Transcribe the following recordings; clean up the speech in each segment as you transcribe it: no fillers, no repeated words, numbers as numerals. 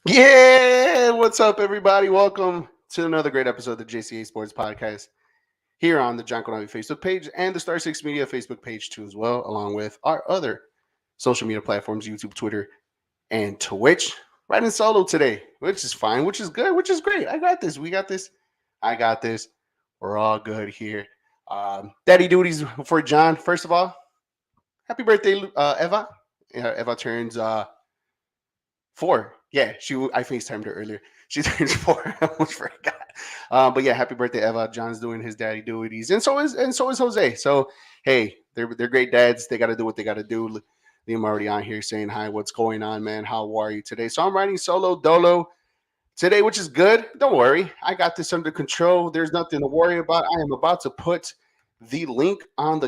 Yeah, what's up, everybody? Welcome to another great episode of the JCA Sports Podcast here on the John Konavi Facebook page and the Star Six Media Facebook page too, as well, along with our other social media platforms: YouTube, Twitter, and Twitch. Riding solo today, which is fine, which is good, which is great. I got this. We got this. I got this. We're all good here. Daddy duties for John. First of all, happy birthday, Eva. Yeah, Eva turns 4. Yeah, I FaceTimed her earlier. She turns 4. I almost forgot. But yeah, happy birthday, Eva. John's doing his daddy duties, and so is Jose. So hey, they're great dads. They got to do what they got to do. Liam already on here saying hi. What's going on, man? How are you today? So I'm riding solo dolo today, which is good. Don't worry, I got this under control. There's nothing to worry about. I am about to put the link on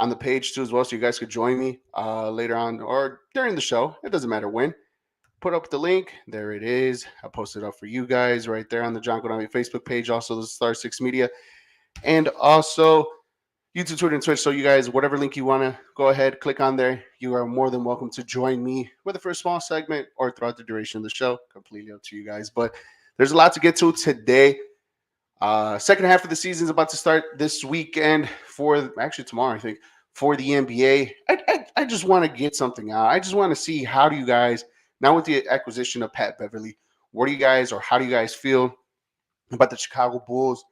the page too as well, so you guys could join me later on or during the show. It doesn't matter when. Put up the link. There it is. I posted up for you guys right there on the John Konami Facebook page, also the Star Six Media, and also YouTube, Twitter, and Twitch. So you guys, whatever link you want to go ahead, click on there. You are more than welcome to join me, whether for a small segment or throughout the duration of the show. Completely up to you guys. But there's a lot to get to today. Second half of the season is about to start this weekend actually tomorrow, I think, for the NBA. I just want to get something out. I just want to see how do you guys, now with the acquisition of Pat Beverly, what do you guys or how do you guys feel about the Chicago Bulls,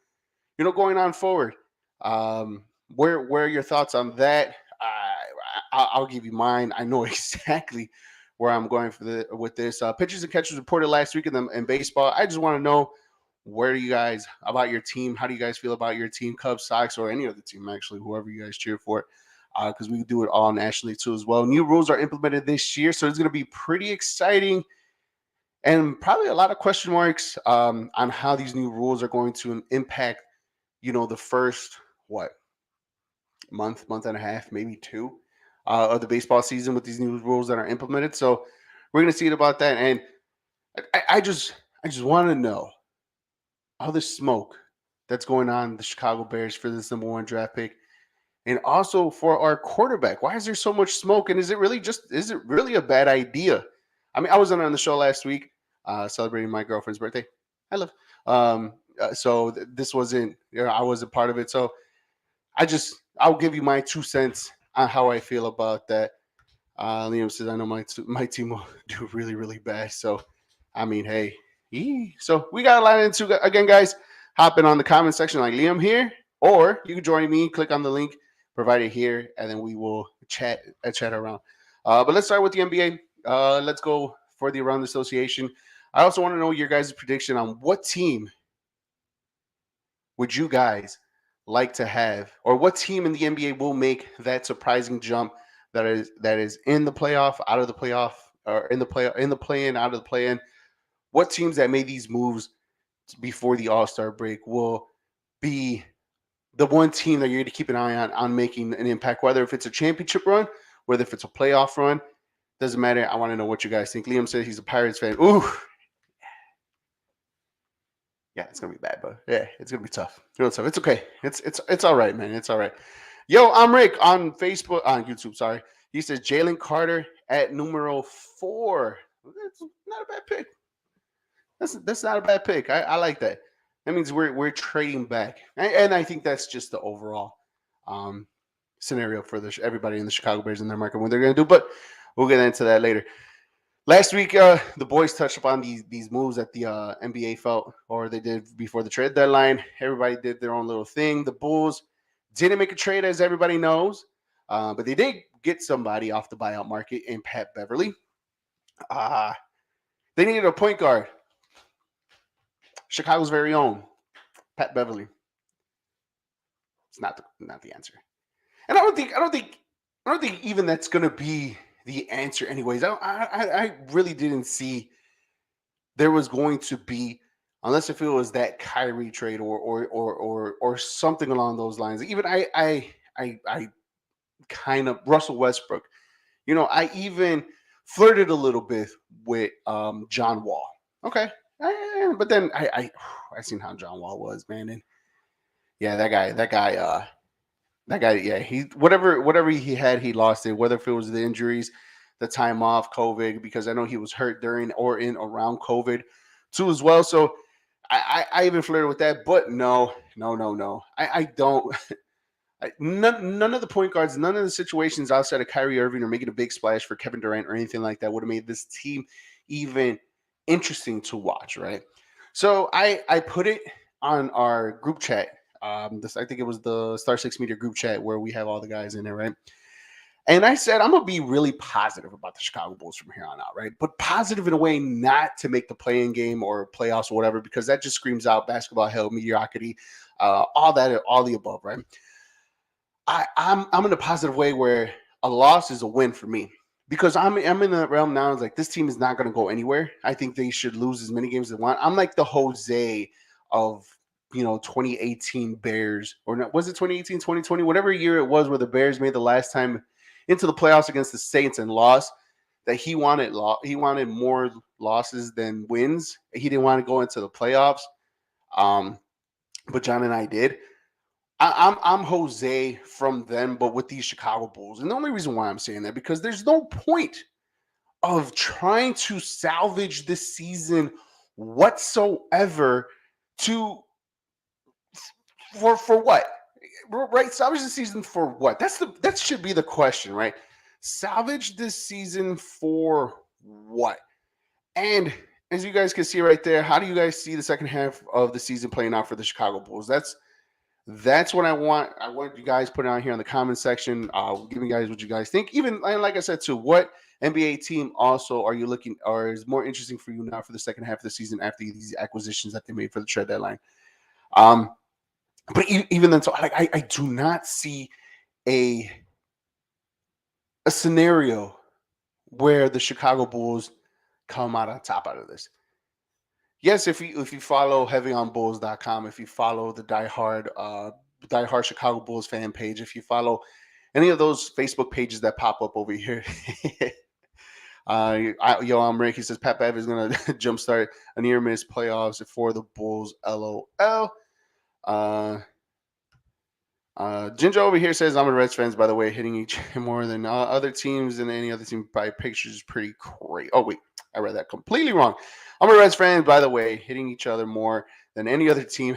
going on forward? Where are your thoughts on that? I'll give you mine. I know exactly where I'm going with this. Pitchers and catchers reported last week in baseball. I just want to know where you guys about your team. How do you guys feel about your team, Cubs, Sox, or any other team actually, whoever you guys cheer for? Because we do it all nationally too as well. New rules are implemented this year, so it's going to be pretty exciting and probably a lot of question marks on how these new rules are going to impact, the first what month and a half, maybe 2 of the baseball season with these new rules that are implemented. So we're going to see it about that, and I just want to know all this smoke that's going on in the Chicago Bears for this number 1 draft pick, and also for our quarterback. Why is there so much smoke? And is it really a bad idea? I mean, I was on the show last week celebrating my girlfriend's birthday. I love. So this wasn't, I wasn't part of it. So I'll give you my 2 cents on how I feel about that. Liam says, I know my team will do really, really bad. So, I mean, hey, so we got a lot into again, guys. Hop in on the comment section like Liam here, or you can join me. Click on the link provided here, and then we will chat around. But let's start with the NBA. Let's go for the Around the Association. I also want to know your guys' prediction on what team would you guys like to have, or what team in the NBA will make that surprising jump that is in the playoff, out of the playoff, or in the play-in, out of the play-in. What teams that made these moves before the All-Star break will be the one team that you're going to keep an eye on making an impact, whether if it's a championship run, whether if it's a playoff run, doesn't matter. I want to know what you guys think. Liam says he's a Pirates fan. Ooh, yeah, it's gonna be bad, but yeah, it's gonna be tough. Real tough. It's okay. It's all right, man. It's all right. Yo, I'm Rick on Facebook, on YouTube. Sorry, he says Jalen Carter at numero 4. That's not a bad pick. That's not a bad pick. I like that. That means we're trading back, and I think that's just the overall um, scenario for everybody in the Chicago Bears in their market when they're gonna do. But we'll get into that later. Last week, the boys touched upon these moves that the NBA felt or they did before the trade deadline. Everybody did their own little thing. The Bulls didn't make a trade, as everybody knows, but they did get somebody off the buyout market in Pat Beverly. They needed a point guard. Chicago's very own Pat Beverly. It's not the answer, and I don't think even that's going to be the answer. Anyways, I really didn't see there was going to be, unless if it was that Kyrie trade or something along those lines. Even I kind of Russell Westbrook. I even flirted a little bit with John Wall. Okay, but then I seen how John Wall was, man, and yeah, that guy, yeah, he whatever he had, he lost it. Whether if it was the injuries, the time off COVID because I know he was hurt during or in around COVID too as well. So I even flirted with that, but no. I don't. None of the point guards, none of the situations outside of Kyrie Irving or making a big splash for Kevin Durant or anything like that would have made this team even interesting to watch, right? So I put it on our group chat. I think it was the Star Six Media group chat where we have all the guys in there, right? And I said I'm gonna be really positive about the Chicago Bulls from here on out, right? But positive in a way not to make the playing game or playoffs or whatever, because that just screams out basketball hell, mediocrity, all that, all the above, right? I'm in a positive way where a loss is a win for me because I'm in the realm now. It's like this team is not going to go anywhere. I think they should lose as many games as they want. I'm like the Jose of 2018 Bears, or not, was it 2018 2020, whatever year it was where the Bears made the last time into the playoffs against the Saints and lost. That he wanted more losses than wins. He didn't want to go into the playoffs. Um, but John and I did. I'm Jose from them, but with these Chicago Bulls. And the only reason why I'm saying that because there's no point of trying to salvage this season whatsoever to for what? Right? Salvage the season for what? That should be the question, right? Salvage this season for what? And as you guys can see right there, how do you guys see the second half of the season playing out for the Chicago Bulls? That's what I want. I want you guys put it on here in the comment section. Give me guys what you guys think. Even like I said, too, what NBA team also are you looking or is more interesting for you now for the second half of the season after these acquisitions that they made for the trade deadline? But even then, so like I do not see a scenario where the Chicago Bulls come out on top out of this. Yes, if you follow heavyonbulls.com, if you follow the diehard Chicago Bulls fan page, if you follow any of those Facebook pages that pop up over here, I'm Rick. He says Pat Bev is going to jumpstart a near miss playoffs for the Bulls. LOL. Ginger over here says I'm a Reds fans, by the way, hitting each more than other teams and any other team by pictures is pretty great. Oh, wait, I read that completely wrong. I'm a Reds fan, by the way, hitting each other more than any other team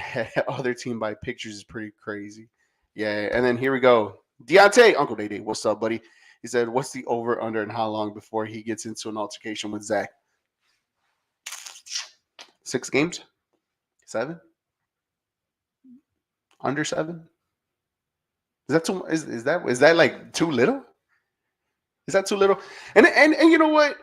by pictures is pretty crazy. Yeah, and then here we go. Deontay, Uncle Day, what's up, buddy? He said, what's the over-under and how long before he gets into an altercation with Zach? 6 games? 7? Under 7? Is that too? Is that like too little? Is that too little? And you know what?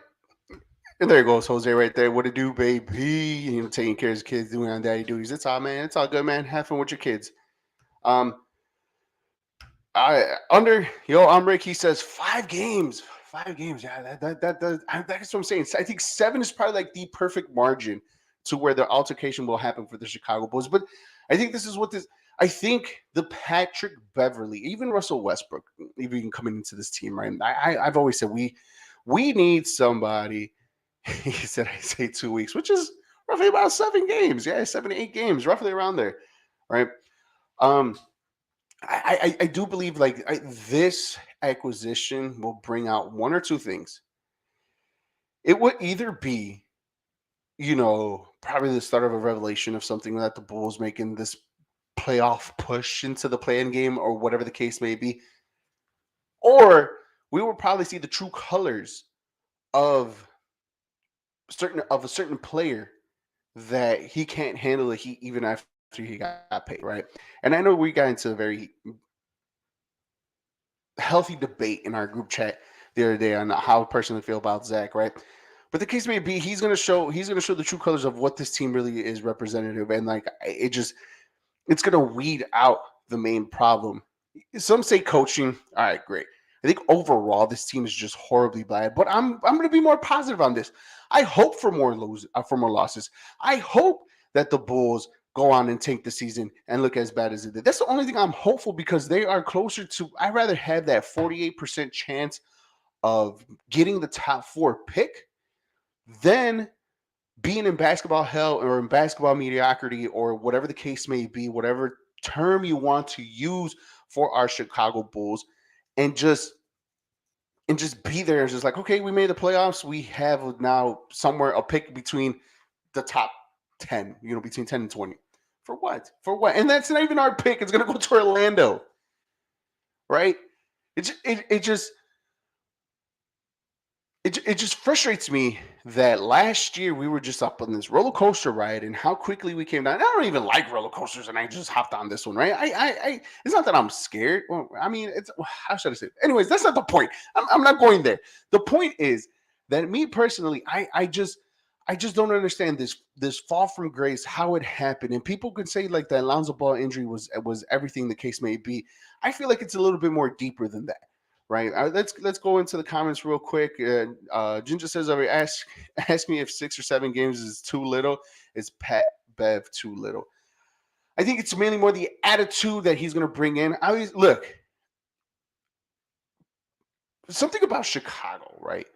And there goes Jose right there. What to do, baby? Taking care of his kids, doing on daddy duties. It's all, man. It's all good, man. Have fun with your kids. I'm Rick. He says 5 games. 5 games. Yeah, that's what I'm saying. I think 7 is probably like the perfect margin to where the altercation will happen for the Chicago Bulls. But I think this is what this. I think the Patrick Beverly, even Russell Westbrook, even coming into this team, right? I've always said we need somebody. He said I say 2 weeks, which is roughly about 7 games. Yeah, 7 to 8 games, roughly around there, right? I do believe this acquisition will bring out one or two things. It would either be, probably the start of a revelation of something that the Bulls making this playoff push into the play-in game or whatever the case may be, or we will probably see the true colors of a certain player that he can't handle the heat even after he got paid, right? And I know we got into a very healthy debate in our group chat the other day on how I personally feel about Zach, right? But the case may be he's gonna show the true colors of what this team really is representative, and it's going to weed out the main problem. Some say coaching. All right, great. I think overall this team is just horribly bad. But I'm going to be more positive on this. I hope for more losses. I hope that the Bulls go on and tank the season and look as bad as it did. That's the only thing I'm hopeful because they are closer to. I'd rather have that 48% chance of getting the top 4 pick than being in basketball hell or in basketball mediocrity or whatever the case may be, whatever term you want to use for our Chicago Bulls, and just and just be there. It's just like, okay, we made the playoffs. We have now somewhere a pick between the top 10, between 10 and 20. For what? For what? And that's not even our pick. It's going to go to Orlando, right? It just it just frustrates me that last year we were just up on this roller coaster ride and how quickly we came down. I don't even like roller coasters, and I just hopped on this one, right? It's not that I'm scared. Well, I mean, it's how should I say it? Anyways, that's not the point. I'm not going there. The point is that me personally, I just don't understand this fall from grace, how it happened. And people could say like that Alonzo Ball injury was everything the case may be. I feel like it's a little bit more deeper than that. Right. Let's go into the comments real quick. Ginger says, "I ask me if 6 or 7 games is too little. Is Pat Bev too little?" I think it's mainly more the attitude that he's going to bring in. Look, something about Chicago, right?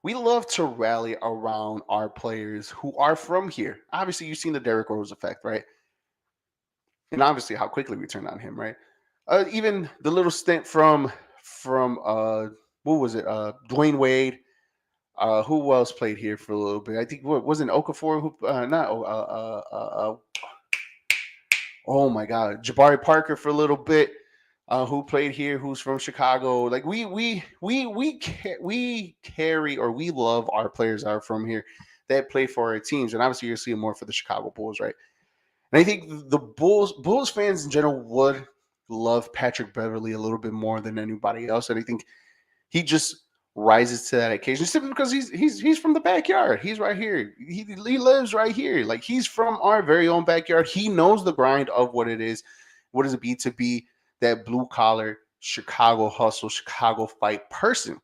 We love to rally around our players who are from here. Obviously, you've seen the Derrick Rose effect, right? And obviously, how quickly we turned on him, right? Even the little stint from what was it? Dwayne Wade. Who else played here for a little bit? I think what wasn't Okafor who not oh my god, Jabari Parker for a little bit. Who played here? Who's from Chicago? Like we carry or we love our players that are from here that play for our teams, and obviously you're seeing more for the Chicago Bulls, right? And I think the Bulls fans in general would love Patrick Beverly a little bit more than anybody else, and I think he just rises to that occasion simply because he's from the backyard. He's right here. He lives right here. Like he's from our very own backyard. He knows the grind of what it is. What does it be to be that blue collar Chicago hustle, Chicago fight person?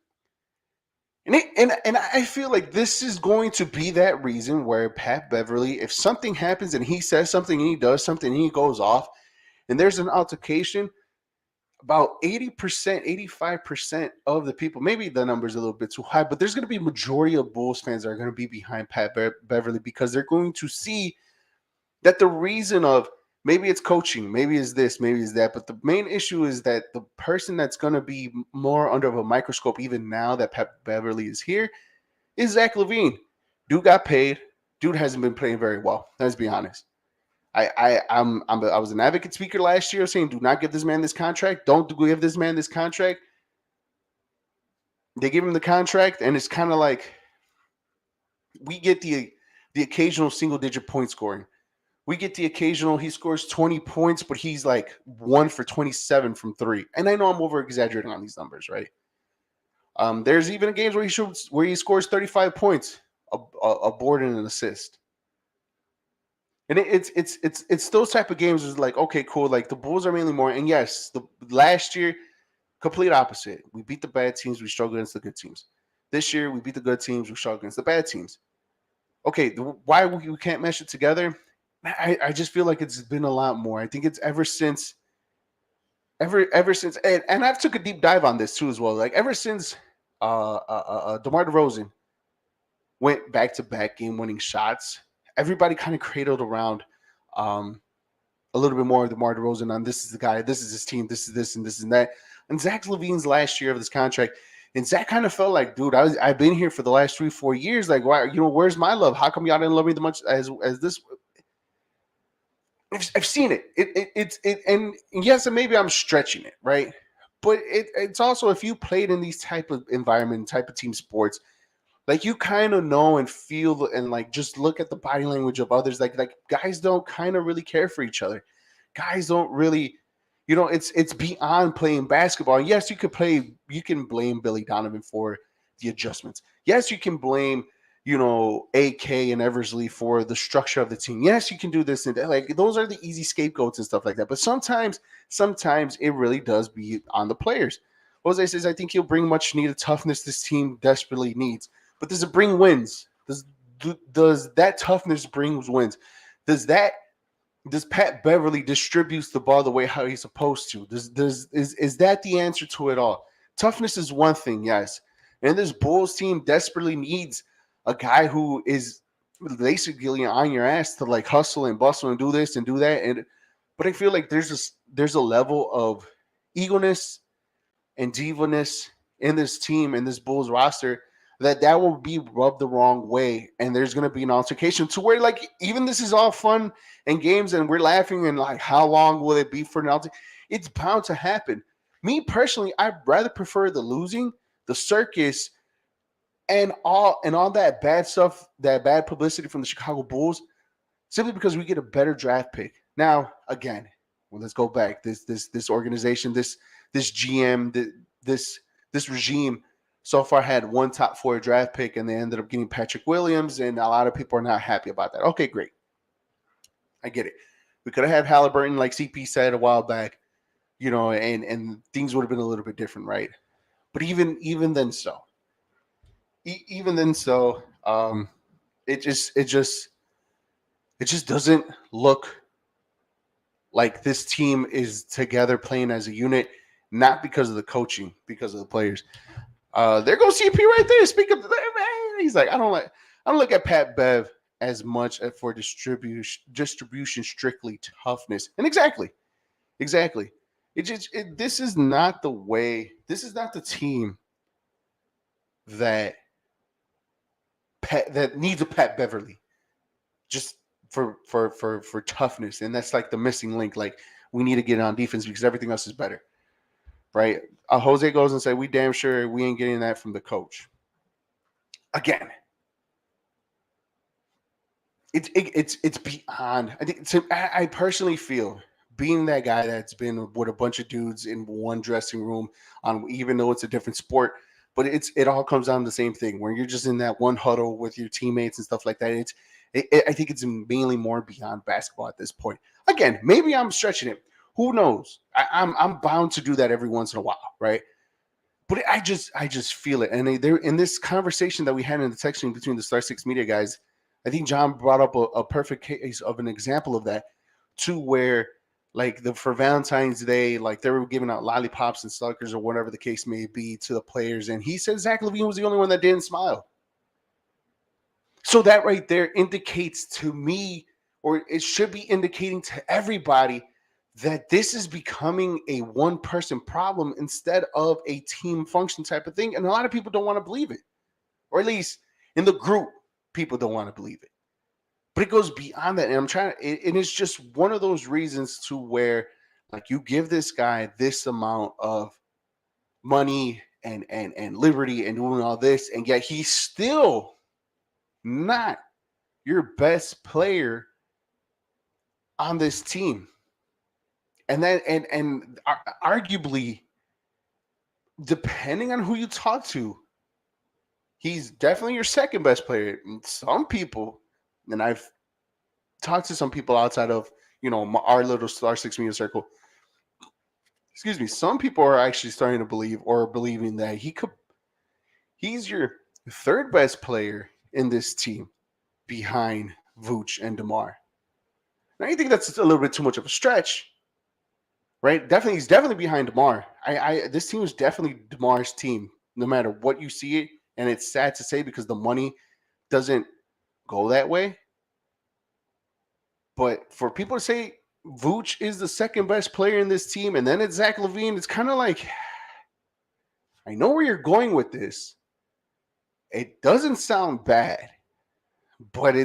And I feel like this is going to be that reason where Pat Beverly, if something happens and he says something and he does something and he goes off, and there's an altercation, about 80%, 85% of the people, maybe the number's a little bit too high, but there's going to be a majority of Bulls fans that are going to be behind Pat Beverly because they're going to see that the reason of maybe it's coaching, maybe it's this, maybe it's that, but the main issue is that the person that's going to be more under a microscope even now that Pat Beverly is here is Zach LaVine. Dude got paid. Dude hasn't been playing very well. Let's be honest. I was an advocate speaker last year saying, do not give this man this contract. Don't give this man this contract. They give him the contract, and it's kind of like we get the occasional single digit point scoring. We get the occasional he scores 20 points, but he's like 1 for 27 from 3. And I know I'm over exaggerating on these numbers, right? There's even games where he scores 35 points, a board and an assist. And it's those type of games is like, okay, cool. Like the Bulls are mainly more, and yes, the last year, complete opposite. We beat the bad teams, we struggle against the good teams. This year, we beat the good teams, we struggle against the bad teams. Okay, why we can't mesh it together? I just feel like it's been a lot more. I think it's ever since, and I've took a deep dive on this too as well. Like ever since DeMar DeRozan went back to back game winning shots, everybody kind of cradled around a little bit more of DeMar DeRozan on this is the guy, this is his team, this is this and this and that. And Zach LaVine's last year of this contract, and Zach kind of felt like, dude, I've been here for the last 3-4 years. Like, why, where's my love? How come y'all didn't love me as much as this? I've seen it. And yes, and maybe I'm stretching it, right? But it's also if you played in these type of environment, type of team sports, like you kind of know and feel and like just look at the body language of others. Like guys don't kind of really care for each other. Guys don't really, it's beyond playing basketball. Yes, you can blame Billy Donovan for the adjustments. Yes, you can blame, AK and Eversley for the structure of the team. Yes, you can do this and that. Like those are the easy scapegoats and stuff like that. But sometimes it really does be on the players. Jose says, I think he'll bring much needed toughness this team desperately needs. But does it bring wins? Does that toughness bring wins? Does Pat Beverly distributes the ball the way how he's supposed to? Is that the answer to it all? Toughness is one thing, yes. And this Bulls team desperately needs a guy who is basically on your ass to like hustle and bustle and do this and do that. But I feel like there's a level of egoness and divaness in this team, in this Bulls roster, that will be rubbed the wrong way, and there's going to be an altercation to where, like, even this is all fun and games, and we're laughing, and like, how long will it be for an altercation? It's bound to happen. Me personally, I'd rather prefer the losing, the circus, and all that bad stuff, that bad publicity from the Chicago Bulls, simply because we get a better draft pick. Now, again, well, let's go back. This organization, this GM, this regime so far had one top 4 draft pick, and they ended up getting Patrick Williams, and a lot of people are not happy about that. Okay, great. I get it. We could have had Halliburton, like CP said a while back, and things would have been a little bit different, right? But even then, it just doesn't look like this team is together playing as a unit, not because of the coaching, because of the players. There goes CP right there. Speak of man, he's like, I don't look at Pat Bev as much for distribution, strictly toughness. And exactly. This is not the way. This is not the team that needs a Pat Beverly just for toughness, and that's like the missing link. Like, we need to get on defense because everything else is better, right? Jose goes and says, "We damn sure we ain't getting that from the coach." Again, it's beyond. I personally feel, being that guy that's been with a bunch of dudes in one dressing room, on even though it's a different sport, but it all comes down to the same thing, where you're just in that one huddle with your teammates and stuff like that. I think it's mainly more beyond basketball at this point. Again, maybe I'm stretching it. Who knows? I'm bound to do that every once in a while, right? But I just feel it. And there, in this conversation that we had in the texting between the Star Six Media guys, I think John brought up a perfect case of an example of that, to where, like, for Valentine's Day, like, they were giving out lollipops and suckers or whatever the case may be to the players, and he said Zach LaVine was the only one that didn't smile. So that right there indicates to me, or it should be indicating to everybody, that this is becoming a one-person problem instead of a team function type of thing. And a lot of people don't want to believe it, or at least in the group, people don't want to believe it. But it goes beyond that, and it's just one of those reasons to where, like, you give this guy this amount of money and liberty and doing all this, and yet he's still not your best player on this team. And then and arguably, depending on who you talk to, he's definitely your second best player. And some people, and I've talked to some people outside of our little Star Six Media circle. Excuse me. Some people are actually starting to believing that he's your third best player in this team, behind Vooch and DeMar. Now, I think that's a little bit too much of a stretch, right? He's definitely behind DeMar. This team is definitely DeMar's team, no matter what you see it. And it's sad to say, because the money doesn't go that way. But for people to say Vooch is the second best player in this team, and then it's Zach LaVine, it's kind of like, I know where you're going with this. It doesn't sound bad, but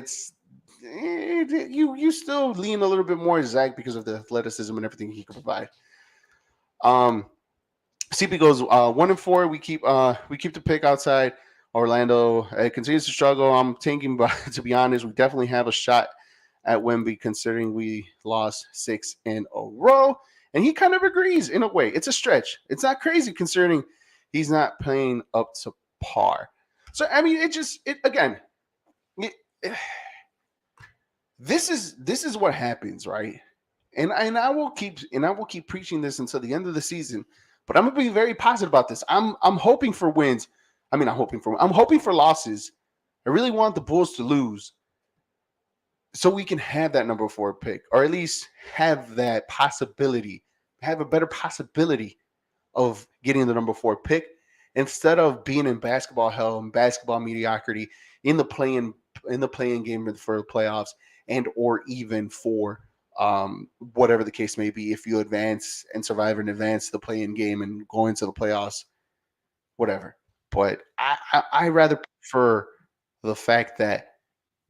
you still lean a little bit more Zach because of the athleticism and everything he can provide. CP goes 1-4. We keep the pick outside Orlando. It continues to struggle. I'm thinking, but to be honest, we definitely have a shot at Wemby, considering we lost 6 in a row. And he kind of agrees in a way. It's a stretch. It's not crazy considering he's not playing up to par. So I mean, this is what happens, right? And I will keep preaching this until the end of the season. But I'm gonna be very positive about this. I'm hoping for wins. I'm hoping for losses. I really want the Bulls to lose, so we can have that number 4 pick, or at least have that possibility, have a better possibility of getting the number 4 pick, instead of being in basketball hell and basketball mediocrity in the playing game for the playoffs, and or even for whatever the case may be. If you advance and survive and advance the play-in game and go into the playoffs, whatever. But I rather prefer the fact that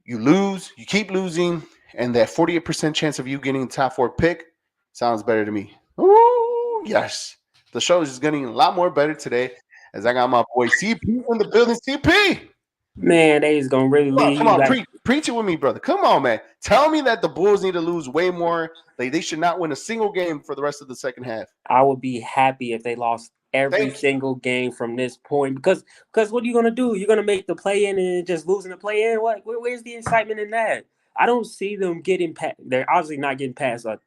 you lose, you keep losing, and that 48% chance of you getting the top 4 pick sounds better to me. Ooh, yes. The show is getting a lot more better today as I got my boy CP in the building. CP! Man, they is gonna really leave Come you on, like preach it with me, brother. Come on, man. Tell me that the Bulls need to lose way more. Like they should not win a single game for the rest of the second half. I would be happy if they lost every Thank you. single game from this point because what are you gonna do? You're gonna make the play in and just losing the play in. Where's the excitement in that? I don't see them getting past. They're obviously not getting past a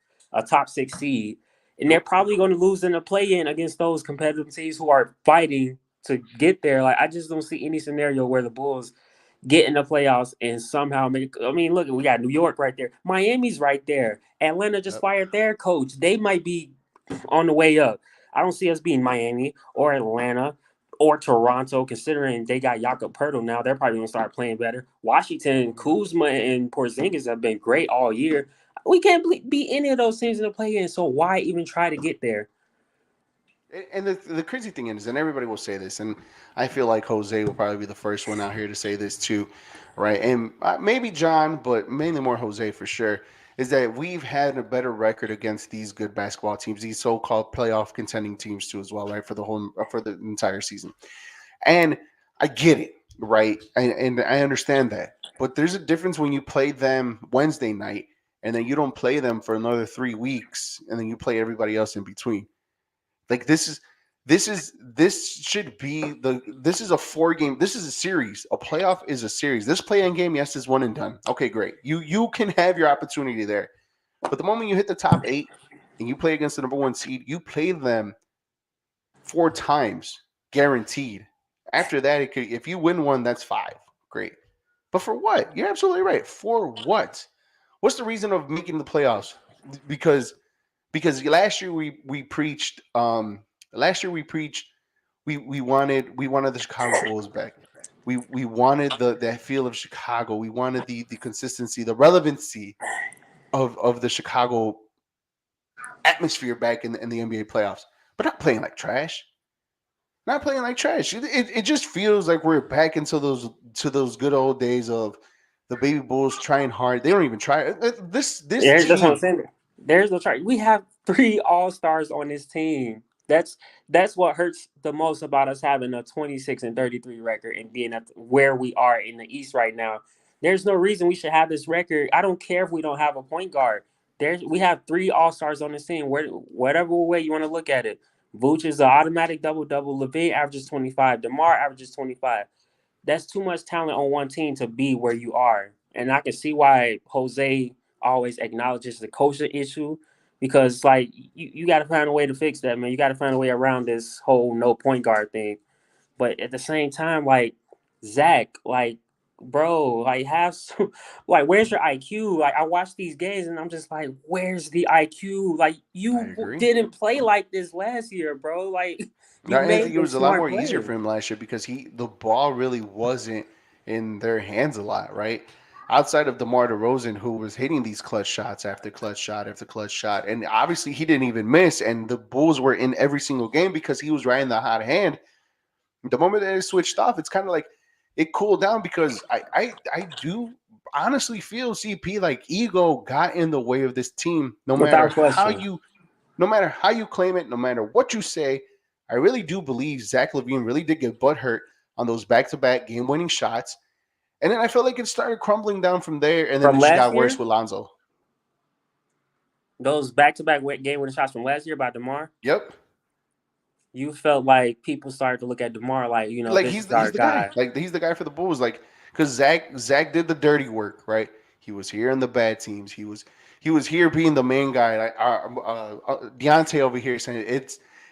top 6 seed, and they're Nope. probably going to lose in the play in against those competitive teams who are fighting to get there. Like I just don't see any scenario where the Bulls get in the playoffs and somehow make. I mean, look, we got New York right there, Miami's right there, Atlanta just Yep. fired their coach. They might be on the way up. I don't see us being Miami or Atlanta or Toronto, considering they got Jakob Pertl now. They're probably going to start playing better. Washington, Kuzma, and Porzingis have been great all year. We can't be any of those teams in the play-in, so why even try to get there? And the crazy thing is, and everybody will say this, and I feel like Jose will probably be the first one out here to say this too, right? And maybe John, but mainly more Jose for sure, is that we've had a better record against these good basketball teams, these so-called playoff contending teams too, as well, right? For the entire season, and I get it, right? And I understand that, but there's a difference when you play them Wednesday night and then you don't play them for another 3 weeks, and then you play everybody else in between. Like this should be this is a 4 game, this is a series. A playoff is a series. This play in game, yes, is one and done. Okay, great. You can have your opportunity there. But the moment you hit the top 8 and you play against the number 1 seed, you play them 4 times guaranteed. After that, if you win one, that's 5. Great. But for what? You're absolutely right. For what? What's the reason of making the playoffs? Because last year we preached we wanted the Chicago Bulls back. We wanted that feel of Chicago. We wanted the consistency, the relevancy of the Chicago atmosphere back in the NBA playoffs. But not playing like trash. Not playing like trash. It just feels like we're back into those good old days of the baby Bulls trying hard. They don't even try. This That's what I'm team. saying. There's no try. We have 3 All-Stars on this team. That's what hurts the most about us having a 26-33 record and being at where we are in the East right now. There's no reason we should have this record. I don't care if we don't have a point guard. We have 3 All-Stars on this team. Whatever way you want to look at it. Vooch is an automatic double double. Levine averages 25. DeMar averages 25. That's too much talent on one team to be where you are. And I can see why Jose always acknowledges the coaching issue because like you got to find a way to fix that, man. You got to find a way around this whole no point guard thing. But at the same time, like Zach, like bro, like have some, like where's your IQ? Like I watch these games and I'm just like, where's the IQ? Like I you agree. didn't play like this last year, bro. Like No, you and I think made it the was a lot smart more easier play. for him last year because the ball really wasn't in their hands a lot, right? Outside of DeMar DeRozan, who was hitting these clutch shots after clutch shot after clutch shot, and obviously he didn't even miss, and the Bulls were in every single game because he was riding the hot hand. The moment that it switched off, it's kind of like it cooled down because I do honestly feel CP like ego got in the way of this team. Without question. No matter how you claim it, no matter what you say, I really do believe Zach LaVine really did get butthurt on those back-to-back game-winning shots, and then I felt like it started crumbling down from there, and then From it just last got worse year, with Lonzo. those back-to-back game winning shots from last year by DeMar, Yep, you felt like people started to look at DeMar like, like this is he's our the guy. guy. Like he's the guy for the Bulls. Like because Zach did the dirty work, right? He was here in the bad teams. He was here being the main guy. Like Deontay over here saying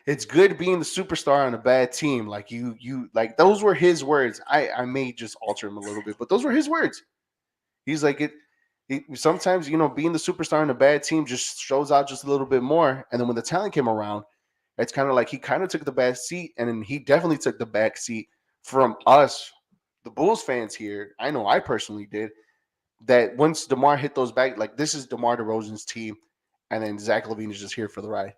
it's good being the superstar on a bad team. Like you like those were his words. I may just alter him a little bit, but those were his words. He's like sometimes being the superstar on a bad team just shows out just a little bit more, and then when the talent came around, it's kind of like he kind of took the back seat, and then he definitely took the back seat from us, the Bulls fans here. I know I personally did that. Once DeMar hit those back, like this is DeMar DeRozan's team, and then Zach LaVine is just here for the ride.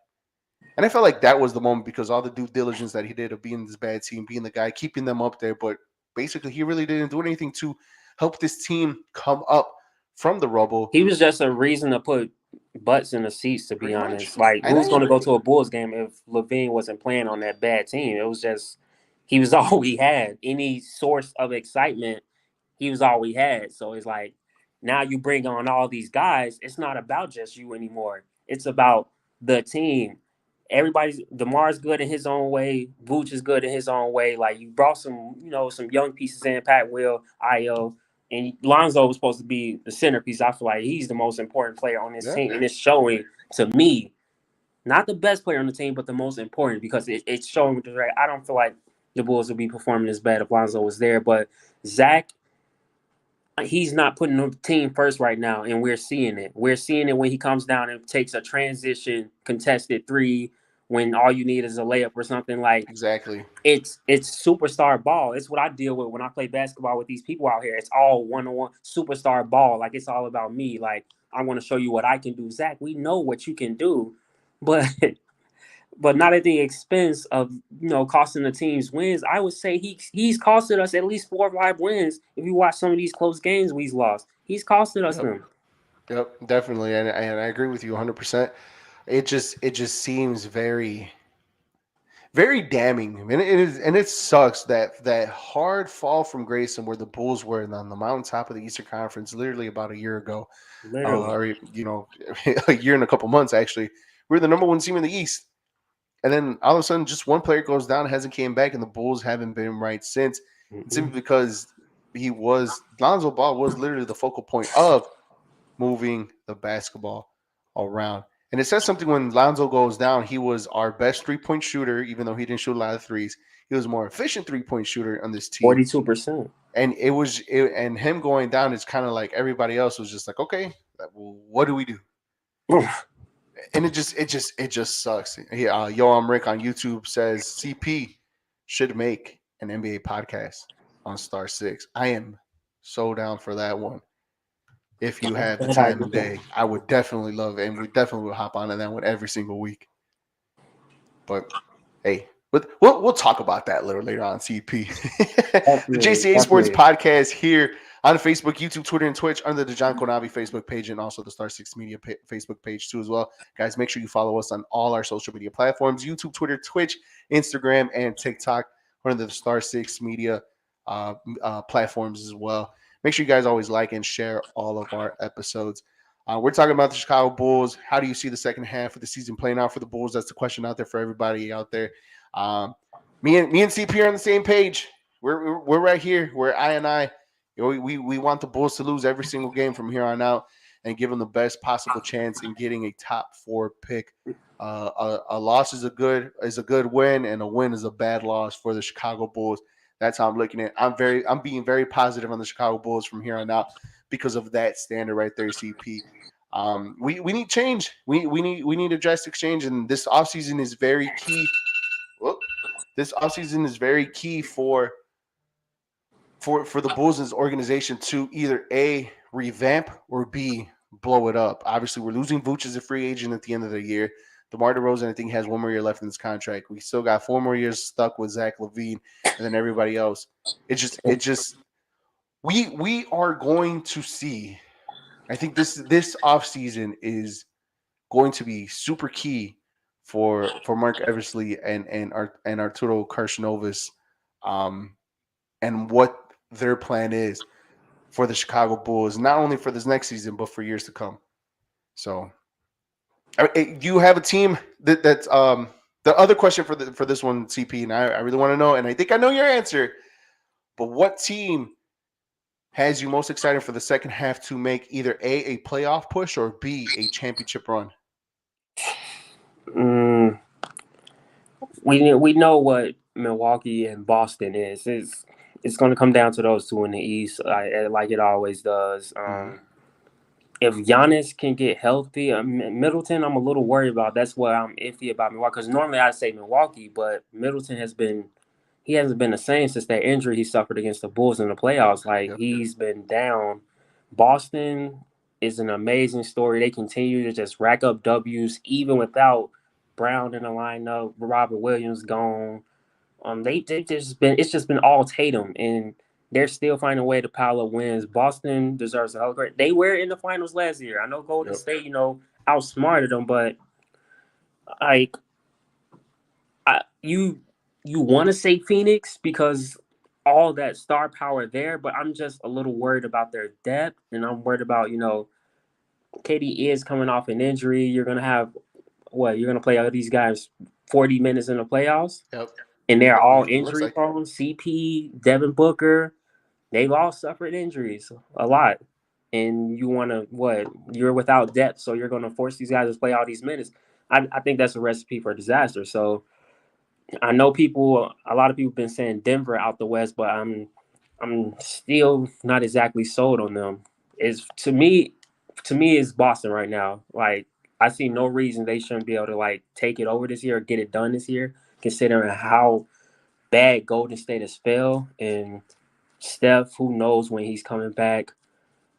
And I felt like that was the moment because all the due diligence that he did of being this bad team, being the guy, keeping them up there. But basically, he really didn't do anything to help this team come up from the rubble. He was just a reason to put butts in the seats, to be Pretty much. honest. Like, And I who's going to go agree. to a Bulls game if Levine wasn't playing on that bad team? It was just, he was all we had. Any source of excitement, he was all we had. So it's like, now you bring on all these guys. It's not about just you anymore. It's about the team. Everybody's DeMar's good in his own way. Vooch is good in his own way. Like, you brought some, some young pieces in. Pat Will, Io, and Lonzo was supposed to be the centerpiece. I feel like he's the most important player on this Yeah. team, and it's showing to me. Not the best player on the team, but the most important because it's showing. Right. I don't feel like the Bulls would be performing as bad if Lonzo was there, but Zach, he's not putting the team first right now, and we're seeing it. We're seeing it when he comes down and takes a transition contested three when all you need is a layup or something. Like, Exactly. it's superstar ball. It's what I deal with when I play basketball with these people out here. It's all one-on-one superstar ball. Like, it's all about me. Like, I want to show you what I can do. Zach, we know what you can do, but but not at the expense of costing the team's wins. I would say he's costed us at least 4 or 5 wins. If you watch some of these close games we've lost, he's costed us Yep. them. Yep. Definitely. And I agree with you 100%. It just seems very very damning. And it sucks that hard fall from grace and where the Bulls were on the mountaintop of the Eastern Conference literally about a year ago, Literally. or a year and a couple months actually. We were the number one team in the East, and then all of a sudden, just one player goes down, hasn't came back, and the Bulls haven't been right since. And simply because Lonzo Ball was literally the focal point of moving the basketball around. And it says something when Lonzo goes down. He was our best 3-point shooter, even though he didn't shoot a lot of threes. He was a more efficient 3-point shooter on this team. 42%. And and him going down is kind of like everybody else was just like, okay, well, what do we do? And it just sucks. Yo, I'm Rick on YouTube says CP should make an NBA podcast on Star Six. I am so down for that one. If you have the time and day, I would definitely love it, and we definitely will hop on that one every single week. But hey, but we'll talk about that a little later on. CP, the JCA Sports Podcast here on Facebook, YouTube, Twitter, and Twitch under the John Konavi Facebook page, and also the Star Six Media Facebook page too as well. Guys, make sure you follow us on all our social media platforms: YouTube, Twitter, Twitch, Instagram, and TikTok under the Star Six Media platforms as well. Make sure you guys always like and share all of our episodes. We're talking about the Chicago Bulls. How do you see the second half of the season playing out for the Bulls? That's the question out there for everybody out there. Me and CP are on the same page. We're right here. We're I. We want the Bulls to lose every single game from here on out and give them the best possible chance in getting a top 4 pick. A loss is a good win, and a win is a bad loss for the Chicago Bulls. That's how I'm looking at it. I'm being very positive on the Chicago Bulls from here on out because of that standard right there, CP. We need change. We need a drastic change, and this offseason is very key. This offseason is very key for the Bulls' organization to either A, revamp, or B, blow it up. Obviously, we're losing Vooch as a free agent at the end of the year. DeMar DeRozan, I think, has 1 more year left in his contract. We still got 4 more years stuck with Zach LaVine and then everybody else. We are going to see. I think this offseason is going to be super key for Mark Eversley and Arturo Karshnovis, and what their plan is for the Chicago Bulls, not only for this next season but for years to come. So, you have a team that's the other question for this one, CP, and I really want to know, and I think I know your answer. But what team has you most excited for the second half to make either a playoff push or B, a championship run? We know what Milwaukee and Boston is. It's going to come down to those two in the East, like it always does. If Giannis can get healthy, Middleton, I'm a little worried about. That's what I'm iffy about Milwaukee. Because normally I'd say Milwaukee, but Middleton he hasn't been the same since that injury he suffered against the Bulls in the playoffs. Like, he's been down. Boston is an amazing story. They continue to just rack up W's even without Brown in the lineup. Robert Williams gone. They just been it's just been all Tatum, and they're still finding a way to pile up wins. Boston deserves a hell of a great. They were in the finals last year. I know Golden Yep. State, outsmarted them, but like you want to say Phoenix because all that star power there, but I'm just a little worried about their depth, and I'm worried about KD is coming off an injury. You're gonna have what? You're gonna play all these guys 40 minutes in the playoffs, Yep. and they're all It looks injury like prone. CP, Devin Booker, they've all suffered injuries a lot. And you want to what? You're without depth, so you're going to force these guys to play all these minutes. I think that's a recipe for disaster. So I know a lot of people been saying Denver out the West, but I'm still not exactly sold on them. It's to me it's Boston right now. Like I see no reason they shouldn't be able to like take it over this year or get it done this year, considering how bad Golden State has failed and Steph, who knows when he's coming back.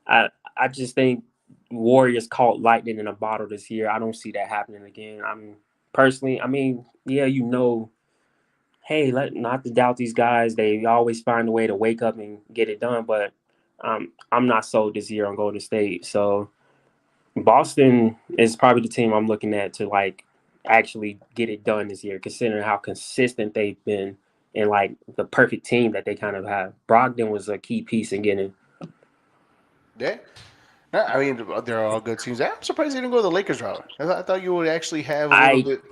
I just think Warriors caught lightning in a bottle this year. I don't see that happening again. I mean, yeah, hey, not to doubt these guys. They always find a way to wake up and get it done. But I'm not sold this year on Golden State. So Boston is probably the team I'm looking at to like actually get it done this year, considering how consistent they've been and like the perfect team that they kind of have. Brogdon was a key piece in getting. yeah. No, I mean, they're all good teams. I'm surprised they didn't go the Lakers route. I thought you would actually have a little I bit.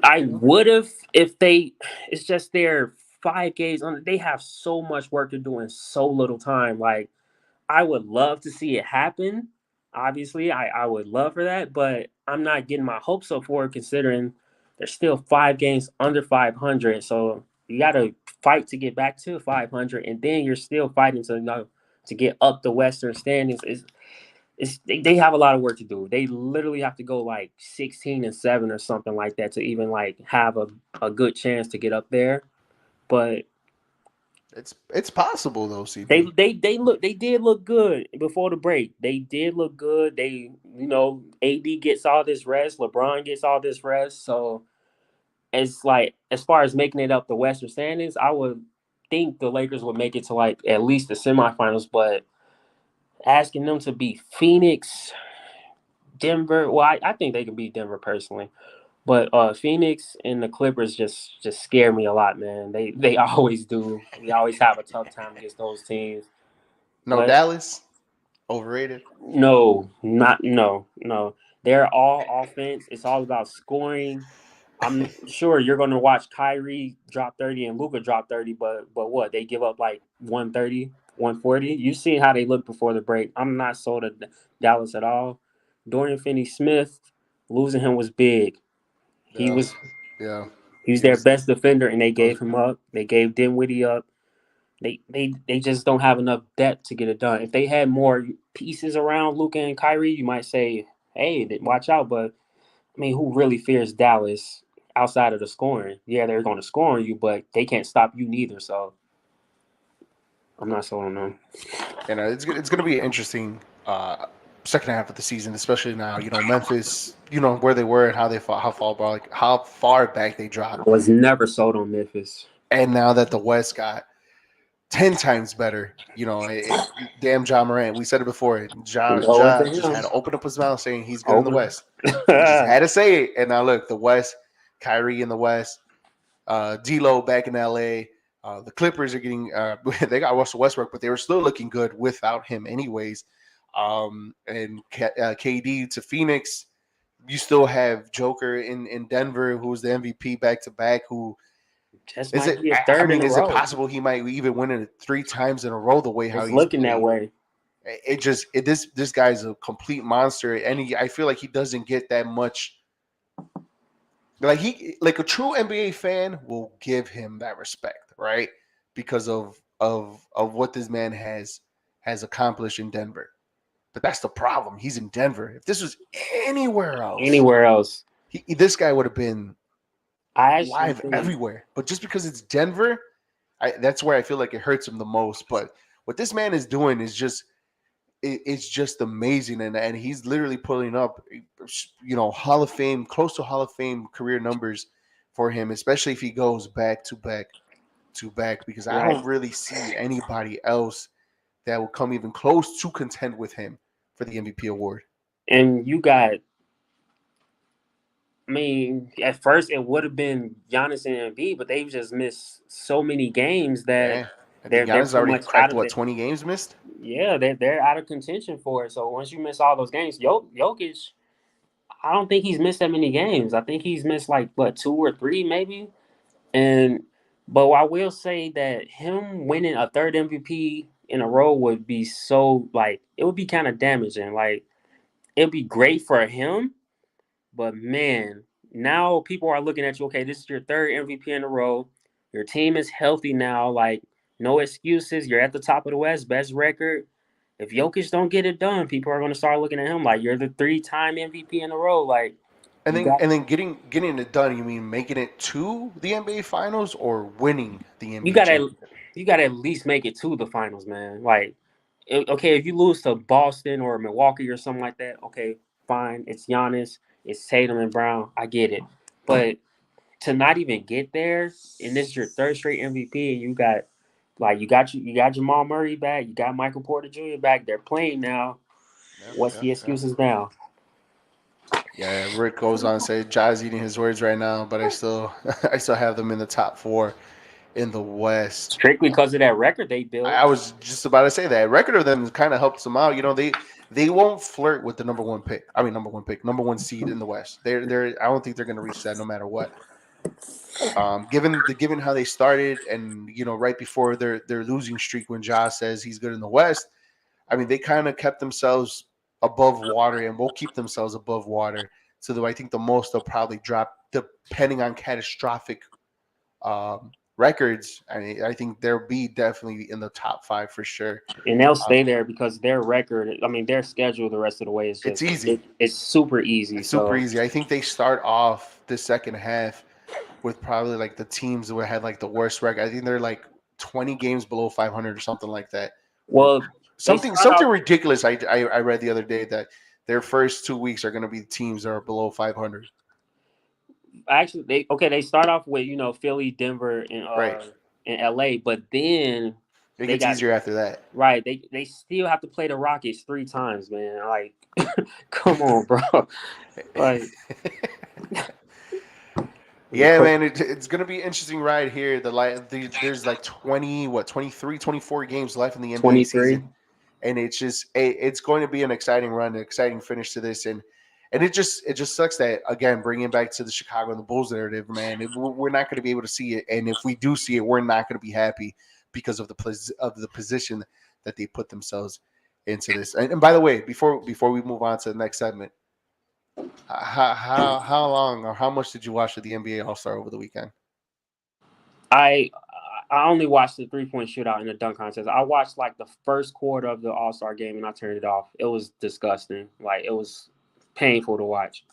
I would have if they. It's just they're 5 games on. They have so much work to do in so little time. Like I would love to see it happen. Obviously, I would love for that, but I'm not getting my hopes up for it considering there's still 5 games under 500. So you got to fight to get back to 500, and then you're still fighting to get up the Western standings. They have a lot of work to do. They literally have to go like 16-7 or something like that to even like have a good chance to get up there. But It's possible though, They CP. they they did look good before the break. They did look good. AD gets all this rest, LeBron gets all this rest. So it's like as far as making it up the Western standings, I would think the Lakers would make it to like at least the semifinals. But asking them to beat Phoenix, Denver, well, I think they can beat Denver personally. But Phoenix and the Clippers just scare me a lot, man. They always do. We always have a tough time against those teams. No, But Dallas overrated. no, not no, no. They're all offense. It's all about scoring. I'm sure you're going to watch Kyrie drop 30 and Luka drop 30, but what? They give up like 130, 140. You've seen how they look before the break. I'm not sold at Dallas at all. Dorian Finney-Smith, losing him was big. He Yeah, was yeah. he was He their was. best defender, and they I was gave him up. They gave Dinwiddie up. They just don't have enough depth to get it done. If they had more pieces around Luka and Kyrie, you might say, "Hey, watch out." But I mean, who really fears Dallas outside of the scoring? Yeah, they're going to score on you, but they can't stop you neither. So I'm not sold on them. it's going to be an interesting second half of the season, especially now. Memphis. Where they were and how they fought, how far back they I dropped, was never sold on Memphis. and now that the West got 10 times better. Damn John Morant. We said it before. Go into John just him. had to open up his mouth saying he's good in the Open. West. He just had to say it. And now look, the West, Kyrie in the West, D'Lo back in LA. The Clippers are getting they got Russell Westbrook, but they were still looking good without him, anyways. And KD to Phoenix. You still have Joker in Denver, who's the MVP back to back. Who Just is might it? be a I third in mean, a is it row. possible he might even win it 3 times in a row? The way how It's he's looking that played, way. this guy's a complete monster, and I feel like he doesn't get that much. Like a true NBA fan will give him that respect, right? Because of what this man has accomplished in Denver. But that's the problem. He's in Denver. If this was anywhere else, Anywhere else, this guy would have been I actually live think everywhere. But just because it's Denver, that's where I feel like it hurts him the most. But what this man is doing is just it's just amazing, and he's literally pulling up, Hall of Fame, close to Hall of Fame career numbers for him, especially if he goes back to back to back, because I Right. don't really see anybody else that will come even close to contend with him for the MVP award. And you got, I mean, at first it would have been Giannis and Embiid, but they've just missed so many games that Yeah, I think they're Giannis pretty already much out cracked of what, it. 20 games missed. Yeah, they're out of contention for it. So once you miss all those games, Jokic, I don't think he's missed that many games. I think he's missed like what, 2 or 3 maybe. And but I will say that him winning a third MVP in a row would be so, like, it would be kind of damaging. Like, it'd be great for him, but man, now people are looking at you. Okay, this is your third MVP in a row. Your team is healthy now. Like, no excuses. You're at the top of the West, best record. If Jokic don't get it done, people are going to start looking at him like you're the 3-time MVP in a row. Like, And you then got and then getting it done. You mean making it to the NBA Finals or winning the you NBA got to championship? you got to at least make it to the finals, man. Like, okay, if you lose to Boston or Milwaukee or something like that, okay, fine. It's Giannis, it's Tatum and Brown. I get it, but to not even get there, and this is your third straight MVP, and you got Jamal Murray back, you got Michael Porter Jr. back. They're playing now. Yeah, What's yeah, the yeah. excuses now? Yeah, Rick goes on to say Jazz eating his words right now, but I still I still have them in the top four in the West. Strictly because of that record they built. I was just about to say that record of them kind of helps them out. They won't flirt with the number one pick. I mean, number one pick, number one seed in the West. They're I don't think they're going to reach that no matter what. Given how they started, and right before their losing streak, when Josh says he's good in the West, I mean they kind of kept themselves above water and will keep themselves above water. So I think the most they'll probably drop, depending on catastrophic records. I think they'll be definitely in the top five for sure. And they'll Um, stay there because their record, I mean, their schedule the rest of the way is it's just easy. it's super easy. It's super So, easy. I think they start off the second half with probably like the teams that had like the worst record. I think they're like 20 games below 500 or something like that. well, they start Something off ridiculous. I read the other day that their first 2 weeks are going to be teams that are below 500. actually they start off with Philly, Denver, Right. and LA, but then It they gets got easier after that. right. They still have to play the Rockets 3 times, man. Like, come on, bro. Like, Yeah, man, it's going to be an interesting ride here. There's like 23, 24 games left in the NBA 23. season. And it's going to be an exciting run, an exciting finish to this, and it just sucks that, again, bringing it back to the Chicago and the Bulls narrative, man. We're not going to be able to see it, and if we do see it, we're not going to be happy because of the position that they put themselves into this. And by the way, before we move on to the next segment, how long or how much did you watch of the NBA All Star over the weekend? I I only watched the 3-point shootout and the dunk contest. I watched like the first quarter of the All Star game and I turned it off. It was disgusting. Like, it was painful to watch.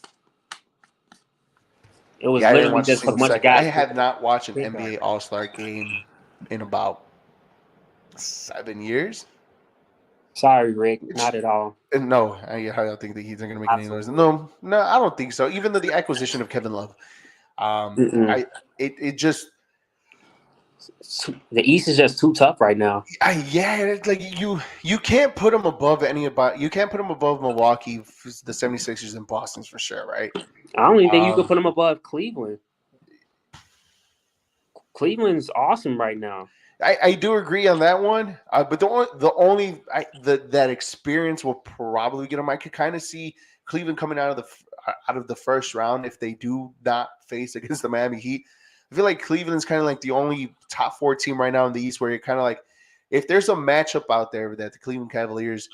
It was Yeah, I didn't literally watch a just a single bunch of second. I guys have not watched an picking. NBA All Star game in about 7 years. Sorry, Rick, It's, not at all. no, I don't think the Heat are going to make any noise. Absolutely. No, I don't think so. Even though the acquisition of Kevin Love, Mm-mm. I it just The East is just too tough right now. yeah, it's like you can't put them above you can't put them above Milwaukee, the 76ers, and Boston's for sure, right? I don't even think you could Um, put them above Cleveland. Cleveland's awesome right now. I do agree on that one, but that experience will probably get them. I could kind of see Cleveland coming out of the first round if they do not face against the Miami Heat. I feel like Cleveland's kind of like the only top four team right now in the East where you're kind of like, if there's a matchup out there that the Cleveland Cavaliers,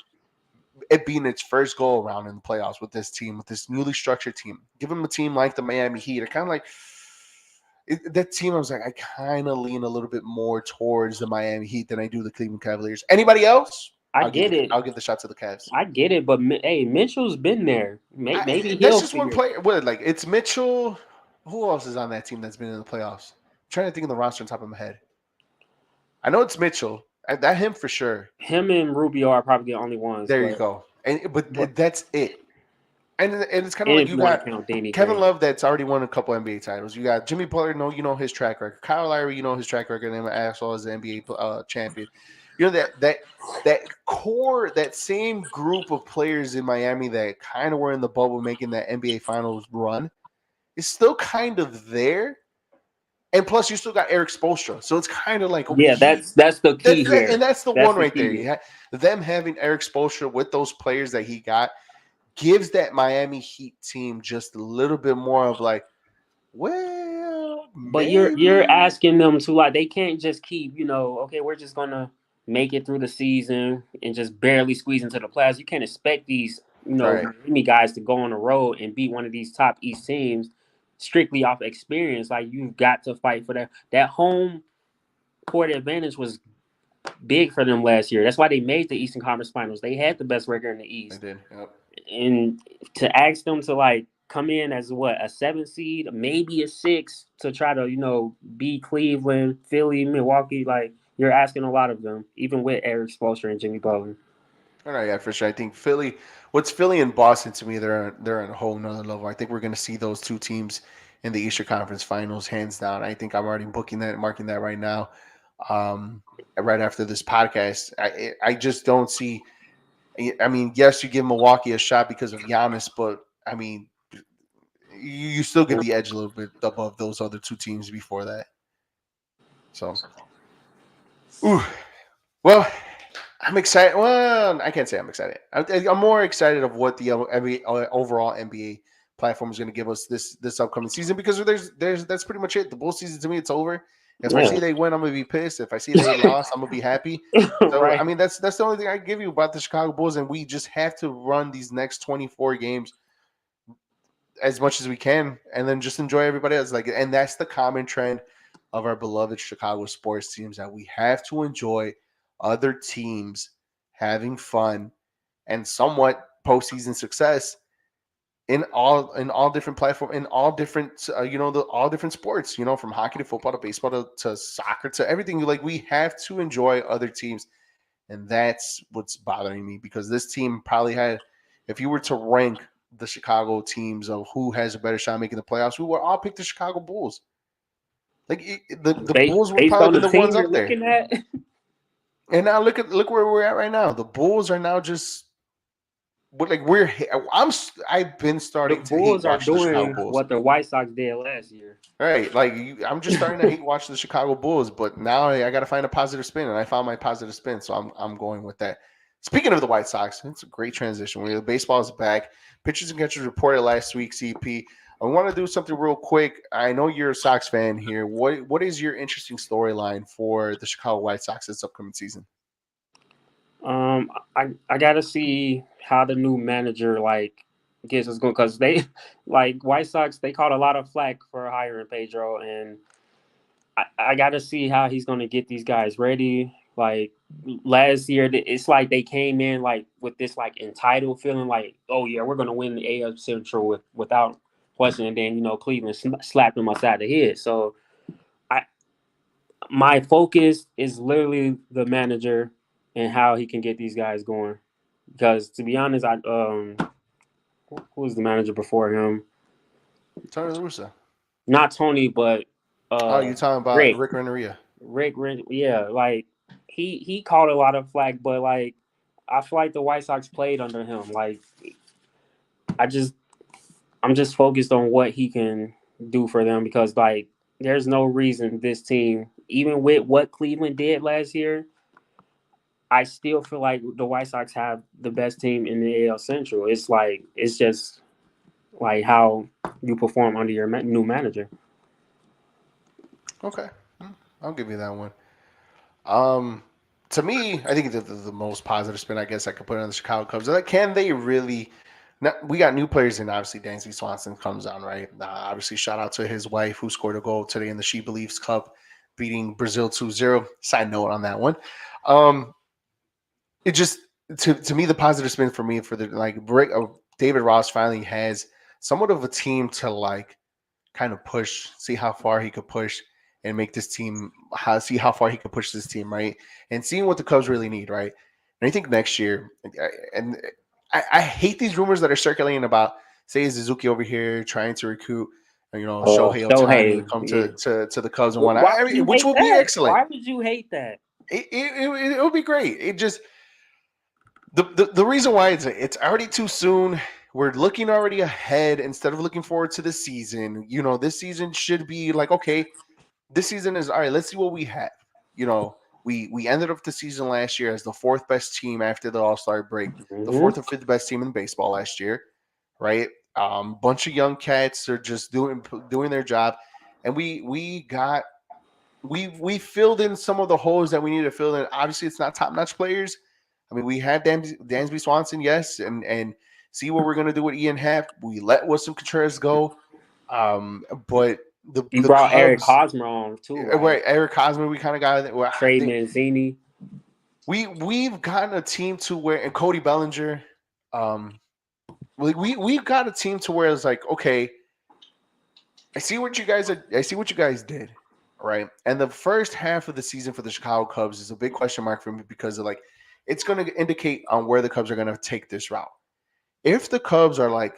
it being its first go around in the playoffs with this team, with this newly structured team, give them a team like the Miami Heat, are kind of like. That team, I was like, I kind of lean a little bit more towards the Miami Heat than I do the Cleveland Cavaliers. Anybody else? I get it. I'll give the shot to the Cavs. I get it, but hey, Mitchell's been there. Maybe That's he'll just one figure. player. What, like, it's Mitchell. Who else is on that team that's been in the playoffs? I'm trying to think of the roster on top of my head. I know it's Mitchell. That him for sure. Him and Rubio are probably the only ones, There you go. but But that's it. And it's kind of and like if you you want got to count Danny Kevin Green, Love that's already won a couple NBA titles. You got Jimmy Butler, you know his track record. Kyle Lowry, you know his track record, and as well as the NBA champion. You know that core, that same group of players in Miami that kind of were in the bubble making that NBA Finals run is still kind of there. And plus, you still got Eric Spoelstra, so it's kind of like okay, yeah, that's the key here. and that's the That's one the right there. key. You them having Eric Spoelstra with those players that he got gives that Miami Heat team just a little bit more of like, well, But you're maybe. asking them to like they can't just keep, okay, we're just gonna make it through the season and just barely squeeze into the playoffs. You can't expect these, Right. Miami guys to go on the road and beat one of these top East teams strictly off experience. Like you've got to fight for that. That home court advantage was big for them last year. That's why they made the Eastern Conference Finals. They had the best record in the I East. did. Yep. And to ask them to like come in as what, a 7 seed, maybe a 6, to try to beat Cleveland, Philly, Milwaukee, like you're asking a lot of them, even with Eric Spoelstra and Jimmy Butler. All right, yeah, for sure. I think what's Philly and Boston to me, they're on a whole nother level. I think we're going to see those two teams in the Eastern Conference Finals, hands down. I think I'm already marking that right now. Right after this podcast, I just don't see. I mean, yes, you give Milwaukee a shot because of Giannis, but I mean, you still get the edge a little bit above those other two teams before that. So, ooh, well, I'm excited. Well, I can't say I'm excited. I'm more excited of what the overall NBA platform is going to give us this upcoming season because there's that's pretty much it. The Bulls season to me, it's over. If I Yeah. see they win, I'm gonna be pissed. If I see they lost, I'm gonna be happy. So I Right. mean, that's the only thing I give you about the Chicago Bulls, and we just have to run these next 24 games as much as we can, and then just enjoy everybody else. Like, and that's the common trend of our beloved Chicago sports teams that we have to enjoy other teams having fun and somewhat postseason success in all different platforms, in all different all different sports. From hockey to football to baseball to soccer to everything. Like we have to enjoy other teams, and that's what's bothering me because this team probably had, if you were to rank the Chicago teams of who has a better shot at making the playoffs, we would all pick the Chicago Bulls. Like the Bulls would Based probably on been the the ones team you're up there. looking at. And now look where we're at right now. The Bulls are now just, but like I've been The starting to hate Bulls are watch the Chicago doing Bulls. what the White Sox did last year. Right, like I'm just starting to hate watch the Chicago Bulls, but now I got to find a positive spin, and I found my positive spin, so I'm going with that. Speaking of the White Sox, it's a great transition. Where the baseball is back. Pitchers and catchers reported last week. CP, I want to do something real quick. I know you're a Sox fan here. What is your interesting storyline for the Chicago White Sox this upcoming season? I gotta see how the new manager like gets us going because they like White Sox they caught a lot of flack for hiring Pedro, and I gotta see how he's gonna get these guys ready. Like last year, it's like they came in like with this like entitled feeling, like oh yeah, we're gonna win the AL Central without question, and then Cleveland slapped them upside the head. So I my focus is literally the manager and how he can get these guys going. Because to be honest, who was the manager before him? Tony La Russa. Not Tony, but Oh, you're talking about Rick. Rick Renneria. Yeah, like he caught a lot of flack, but like I feel like the White Sox played under him. Like I just I'm just focused on what he can do for them because like there's no reason this team, even with what Cleveland did last year, I still feel like the White Sox have the best team in the AL Central. It's just like how you perform under your new manager. Okay, I'll give you that one. Um, to me, I think the most positive spin I guess I could put on the Chicago Cubs. Like, can they really? Now, we got new players in. Obviously, Dansby Swanson comes on, right? Obviously, shout out to his wife who scored a goal today in the She Believes Cup, beating Brazil 2-0. Side note on that one. Um, it just to me the positive spin for me for the David Ross finally has somewhat of a team to like kind of push, see how far he could push, and make this team see how far he can push this team, right? And seeing what the Cubs really need, right? And I think next year, and I hate these rumors that are circulating about say Suzuki over here trying to recruit, Shohei Ohtani to Shohei, come yeah. to the Cubs and whatnot. Why would you Which hate will be that? excellent. Why would you hate that? It will be great. It just the reason why it's already too soon. We're looking already ahead instead of looking forward to the season. This season should be like, okay, this season is all right. Let's see what we have. We ended up the season last year as the fourth best team after the All-Star break, the Mm-hmm. fourth or fifth best team in baseball last year, right? Bunch of young cats are just doing their job, and we filled in some of the holes that we needed to fill in. Obviously, it's not top-notch players. I mean, we have Dansby Swanson, yes, and see what we're gonna do with Ian Happ. We let Wilson Contreras go, but You the brought Eric Cubs, Hosmer on too, right? right? Eric Hosmer, we kind of got. Well, I Trey think Mancini. we've gotten a team to where, and Cody Bellinger, um, we've got a team to where it's like, okay, I see what you guys did, right? And the first half of the season for the Chicago Cubs is a big question mark for me because of like it's going to indicate on where the Cubs are going to take this route. If the Cubs are like,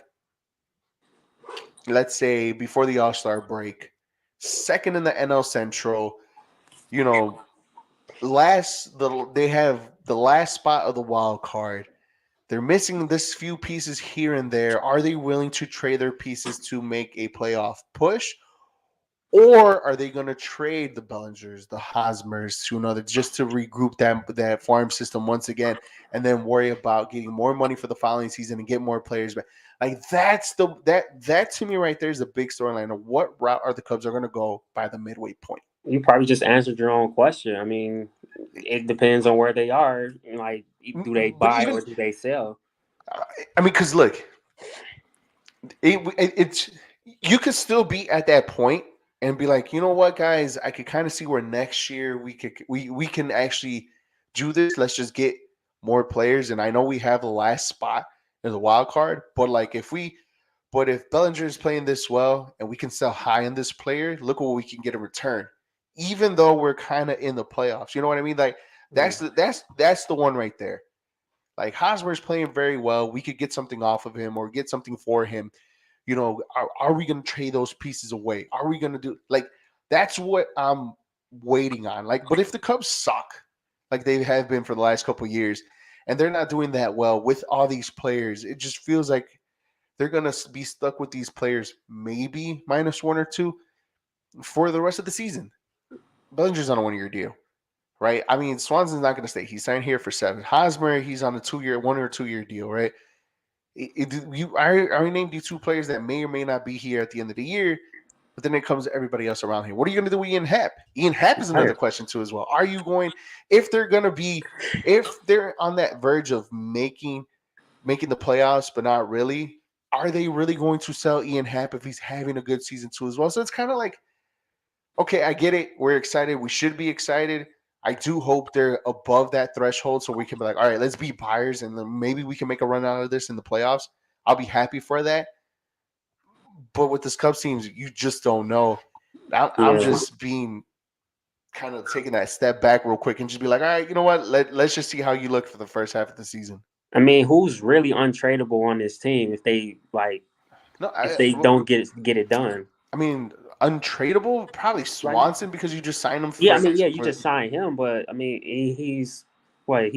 let's say before the All-Star break, second in the NL Central, you know, they have the last spot of the wild card. They're missing this few pieces here and there. Are they willing to trade their pieces to make a playoff push? Or are they going to trade the Bellingers, the Hosmers to another just to regroup that farm system once again, and then worry about getting more money for the following season and get more players back? Like that to me right there is a big storyline of what route are the Cubs are going to go by the midway point. You probably just answered your own question. I mean, it depends on where they are. Like, do they But buy even or do they sell? I mean, because look, it's you could still be at that point and be like, you know what, guys, I could kind of see where next year we can actually do this. Let's just get more players, and I know we have the last spot in the wild card, but like if Bellinger is playing this well and we can sell high in this player, look what we can get in return. Even though we're kind of in the playoffs, you know what I mean? Like that's the one right there. Like Hosmer's playing very well. We could get something off of him or get something for him. Are we going to trade those pieces away? Are we going to do like that's what I'm waiting on? Like, but if the Cubs suck like they have been for the last couple of years, and they're not doing that well with all these players, it just feels like they're going to be stuck with these players, maybe minus one or two for the rest of the season. Bellinger's on a 1 year deal, right? I mean, Swanson's not going to stay. He signed here for 7. Hosmer, he's on a 2 year, 1 or 2 year deal, right? I already named you two players that may or may not be here at the end of the year, but then it comes everybody else around here. What are you going to do with Ian Happ? Ian Happ is another question too as well. Are you going if they're on that verge of making the playoffs, but not really? Are they really going to sell Ian Happ if he's having a good season too as well? So it's kind of like, okay, I get it. We're excited. We should be excited. I do hope they're above that threshold so we can be like, all right, let's be buyers and then maybe we can make a run out of this in the playoffs. I'll be happy for that. But with this Cubs teams, you just don't know. I'm Yeah. just being kind of taking that step back real quick and just be like, all right, you know what? Let's just see how you look for the first half of the season. I mean, who's really untradeable on this team if they No, if they don't get it done? I mean, untradeable, probably Like, Swanson because you just signed him yeah, I for. mean, yeah, you just signed him, but I mean, he's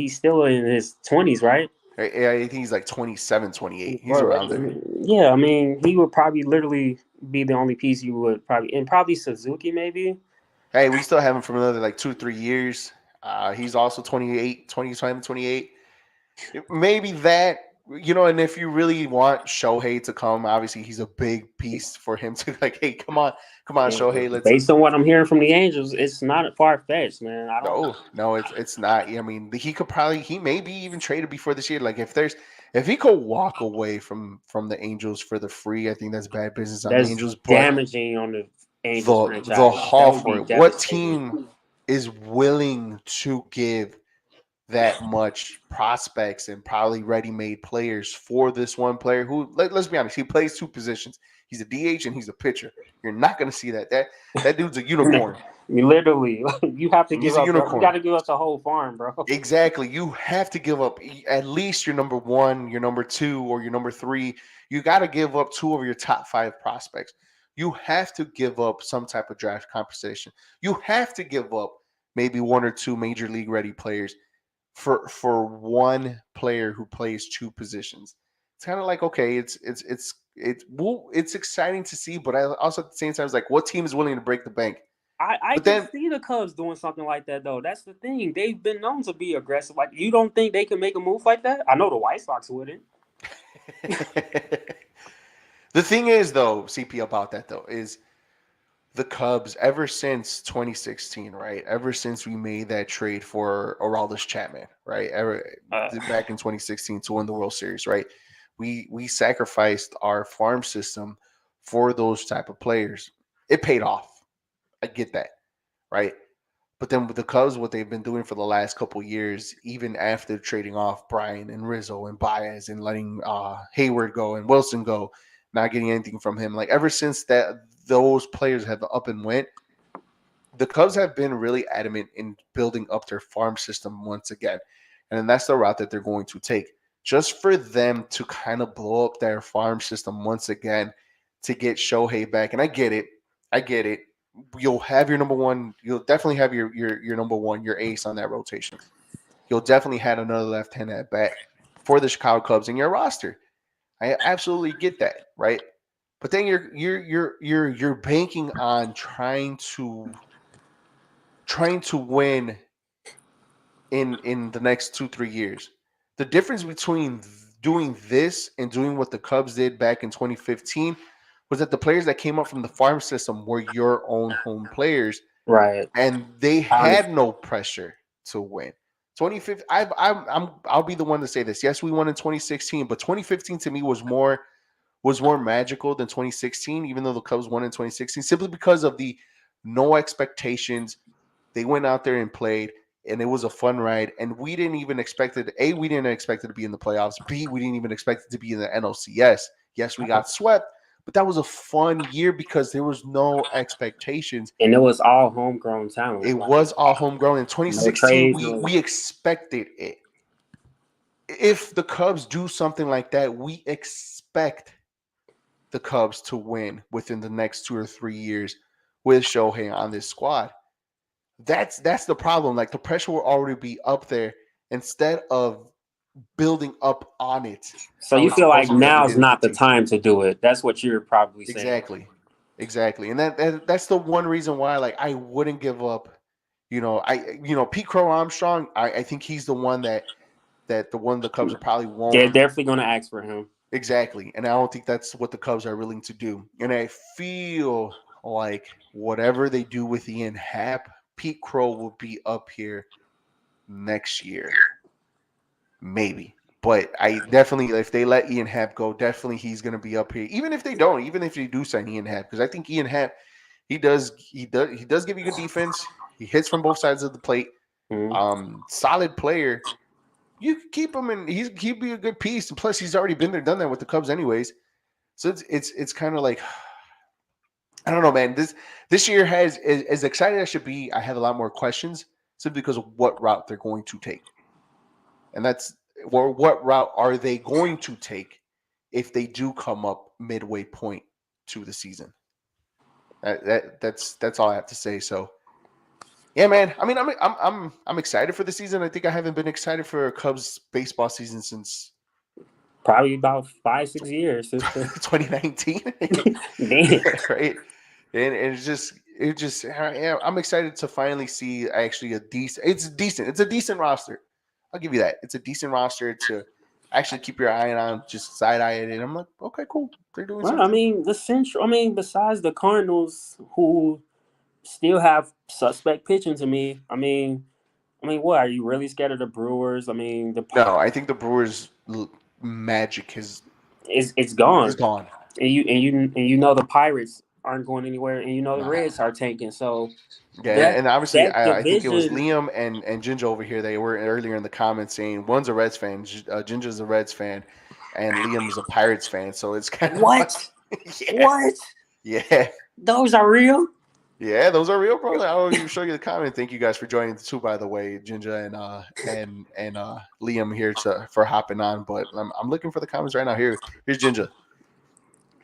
still in his 20s, right? I think he's like 27, 28. He's Or around there. yeah, I mean, he would probably literally be the only piece you would probably Suzuki maybe. Hey, we still have him for another like 2 3 years. He's also 28, 27, 28. Maybe that, and if you really want Shohei to come, obviously he's a big piece for him to like, hey, come on, Shohei, let's. Based on what I'm hearing from the Angels, it's not far fetched, man. I don't. No, it's not. I mean, he may be even traded before this year. Like if he could walk away from the Angels for the free, I think that's bad business on the That's Angels. But damaging on the Angels franchise. the That haul would for be it. What devastating. team is willing to give that much prospects and probably ready-made players for this one player who, let's be honest, he plays two positions. He's a DH and he's a pitcher. You're not going to see that. That dude's a unicorn. You literally, you have to give He's a up. You got unicorn. to give up the whole farm, bro. Exactly. You have to give up at least your number one, your number two, or your number three. You got to give up two of your top five prospects. You have to give up some type of draft compensation. You have to give up maybe one or two major league ready players for one player who plays two positions. It's kind of like, okay, it's exciting to see, but I also at the same time it's like, what team is willing to break the bank? I But can then see the Cubs doing something like that, though. That's the thing. They've been known to be aggressive. Like, you don't think they can make a move like that? I know the White Sox wouldn't. the thing is, though, CP, about that though is the Cubs ever since 2016, right? Ever since we made that trade for Aroldis Chapman, right? Back in 2016 to win the World Series, right? We sacrificed our farm system for those type of players. It paid off. I get that, right? But then with the Cubs, what they've been doing for the last couple of years, even after trading off Brian and Rizzo and Baez and letting Hayward go and Wilson go, not getting anything from him, like ever since that those players have up and went, the Cubs have been really adamant in building up their farm system once again. And that's the route that they're going to take. Just for them to kind of blow up their farm system once again to get Shohei back. And I get it. You'll have your number one. You'll definitely have your number one, your ace on that rotation. You'll definitely have another left-hand at bat for the Chicago Cubs in your roster. I absolutely get that, right? But then you're banking on trying to win in the next 2-3 years. The difference between doing this and doing what the Cubs did back in 2015 was that the players that came up from the farm system were your own home players, Right. and they had no pressure to win. 2015, I'll be the one to say this. Yes, we won in 2016, but 2015 to me was more magical than 2016, even though the Cubs won in 2016, simply because of the no expectations. They went out there and played, and it was a fun ride. And we didn't even expect it. A, we didn't expect it to be in the playoffs. B, we didn't even expect it to be in the NLCS. Yes, we got swept, but that was a fun year because there was no expectations. And it was all homegrown talent. It was all homegrown. In 2016, we expected it. If the Cubs do something like that, we expect the Cubs to win within the next 2 or 3 years with Shohei on this squad. That's the problem. Like, the pressure will already be up there instead of building up on it. So you feel like now's not the time to do it. That's what you're probably saying. Exactly. And that's the one reason why, like, I wouldn't give up. Pete Crow Armstrong, I think he's the one that the Cubs are probably won't. They're definitely going to ask for him. Exactly. And I don't think that's what the Cubs are willing to do. And I feel like whatever they do with Ian Happ, Pete Crow will be up here next year. Maybe. But I definitely, if they let Ian Happ go, definitely he's going to be up here. Even if they do sign Ian Happ, because I think Ian Happ, he does give you good defense. He hits from both sides of the plate. Mm-hmm. Solid player. You can keep him, and he'd be a good piece. And plus, he's already been there, done that with the Cubs, anyways. So it's kind of like, I don't know, man. This year has, as excited as I should be, I have a lot more questions simply because of what route they're going to take, and that's what route are they going to take if they do come up midway point to the season. That's all I have to say. So. Yeah, man. I mean, I'm excited for the season. I think I haven't been excited for a Cubs baseball season since probably about 5-6 years. 2019. Right. And it's just yeah, I'm excited to finally see actually a decent. It's a decent roster. I'll give you that. It's a decent roster to actually keep your eye on, just side eye it. And I'm like, okay, cool. They're doing something. I mean, besides the Cardinals, who still have suspect pitching to me. I mean, what, are you really scared of the Brewers? I mean, no, I think the Brewers' magic is gone. It's gone. And you know the Pirates aren't going anywhere, and you know the Reds are tanking. So yeah, and obviously I think it was Liam and Ginger over here. They were earlier in the comments saying one's a Reds fan, Ginger's a Reds fan, and Liam's a Pirates fan. So it's kind of what? Yeah. What? Yeah. Those are real? Yeah, those are real, bro. I'll even show you the comment. Thank you guys for joining too, by the way, Ginger and Liam here for hopping on. But I'm looking for the comments right now. Here's Ginger.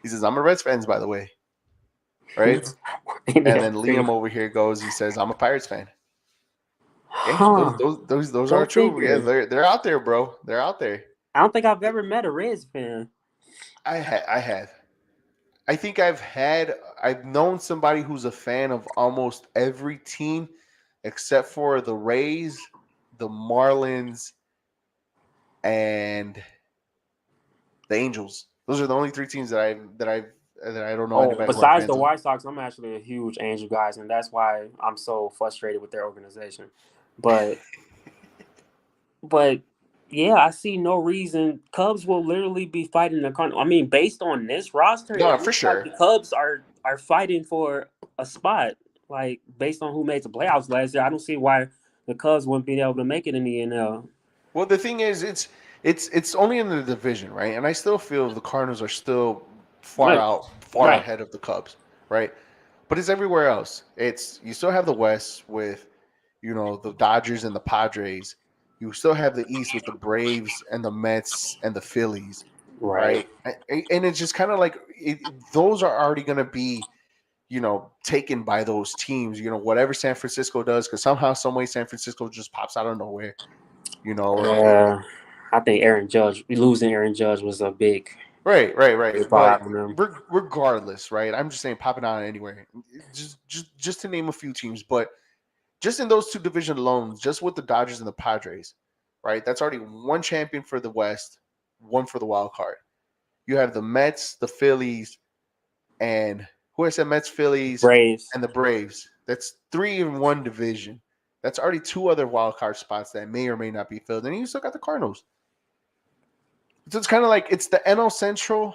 He says, I'm a Reds fan, by the way. Right? And then Liam over here goes, he says, I'm a Pirates fan. Yeah, Huh. those Go are true. Yeah, figure. they're out there, bro. They're out there. I don't think I've ever met a Reds fan. I have. I think I've known somebody who's a fan of almost every team except for the Rays, the Marlins, and the Angels. Those are the only three teams that I don't know Oh, anybody who are besides fans the of. White Sox, I'm actually a huge Angel guys, and that's why I'm so frustrated with their organization. But But yeah, I see no reason. Cubs will literally be fighting the Cardinals. I mean, based on this roster, No, it for looks like sure. the Cubs are fighting for a spot. Like based on who made the playoffs last year, I don't see why the Cubs wouldn't be able to make it in the NL. Well, the thing is, it's only in the division, right? And I still feel the Cardinals are still Right, far right, ahead of the Cubs, right? But it's everywhere else. It's you still have the West with, the Dodgers and the Padres. You still have the East with the Braves and the Mets and the Phillies, right. right? And it's just kind of like those are already going to be, taken by those teams. Whatever San Francisco does, because somehow, some way, San Francisco just pops out of nowhere. Uh, I think Aaron Judge losing Aaron Judge was a Right. big But problem. Them. regardless, right? I'm just saying, popping out anywhere, just to name a few teams, but just in those two division alone, just with the Dodgers and the Padres, right? That's already one champion for the West, one for the wild card. You have the Mets, the Phillies, and who I said Mets, Phillies, Braves. and the Braves. That's three in one division. That's already two other wild card spots that may or may not be filled, and you still got the Cardinals. So it's kind of like it's the NL Central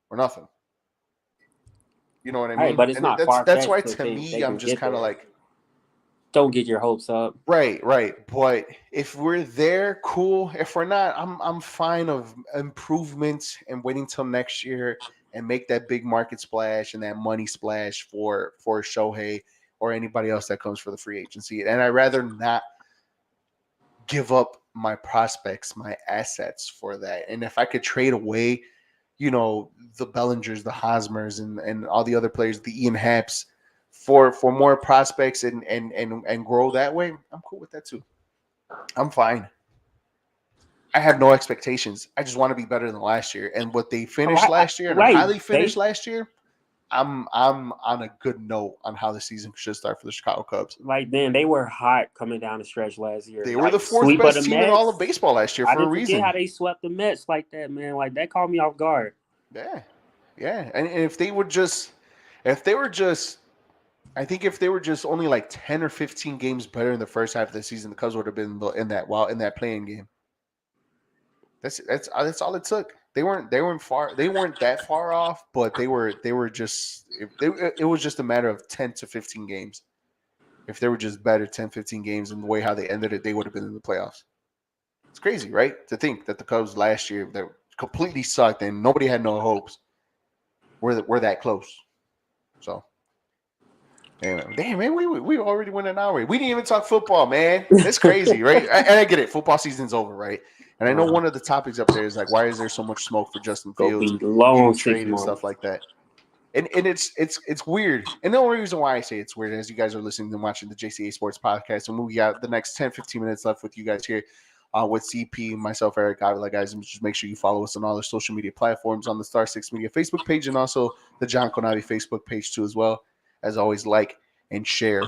or nothing. You know what I Right, mean? but it's And not that's far that's why fetched to to think me they I'm can just get kind of there. like Don't get your hopes up. right. But if we're there, cool. If we're not, I'm fine of improvements and waiting till next year and make that big market splash and that money splash for Shohei or anybody else that comes for the free agency. And I'd rather not give up my prospects, my assets for that. And if I could trade away, the Bellingers, the Hosmers, and all the other players, the Ian Happs, for more prospects and grow that way, I'm cool with that too. I'm fine. I have no expectations. I just want to be better than last year. And what they finished Right, last year and right. how they finished last year, I'm on a good note on how the season should start for the Chicago Cubs. Like then they were hot coming down the stretch last year. They were the Like fourth sweep of the best team in all of Mets. baseball last year I for a didn't forget reason. how they swept the Mets like that, man. Like that caught me off guard. Yeah, yeah. And if they were just, I think if they were just only like 10 or 15 games better in the first half of the season, the Cubs would have been in that playing game. That's all it took. They weren't that far off, but they were just it was just a matter of 10 to 15 games. If they were just better 10, 15 games in the way how they ended it, they would have been in the playoffs. It's crazy, right? To think that the Cubs last year that completely sucked and nobody had no hopes. We're that close. So damn, man, we already went an hour. We didn't even talk football, man. That's crazy, right? And I get it. Football season's over, right? And I know one of the topics up there is like, why is there so much smoke for Justin Go Fields be long getting 6 traded and months. stuff like that? And it's weird. And the only reason why I say it's weird is you guys are listening and watching the JCA Sports Podcast, and we got the next 10, 15 minutes left with you guys here with CP, myself, Eric Avila, guys. And just make sure you follow us on all our social media platforms on the Star Six Media Facebook page and also the John Conavi Facebook page too as well. As always, like and share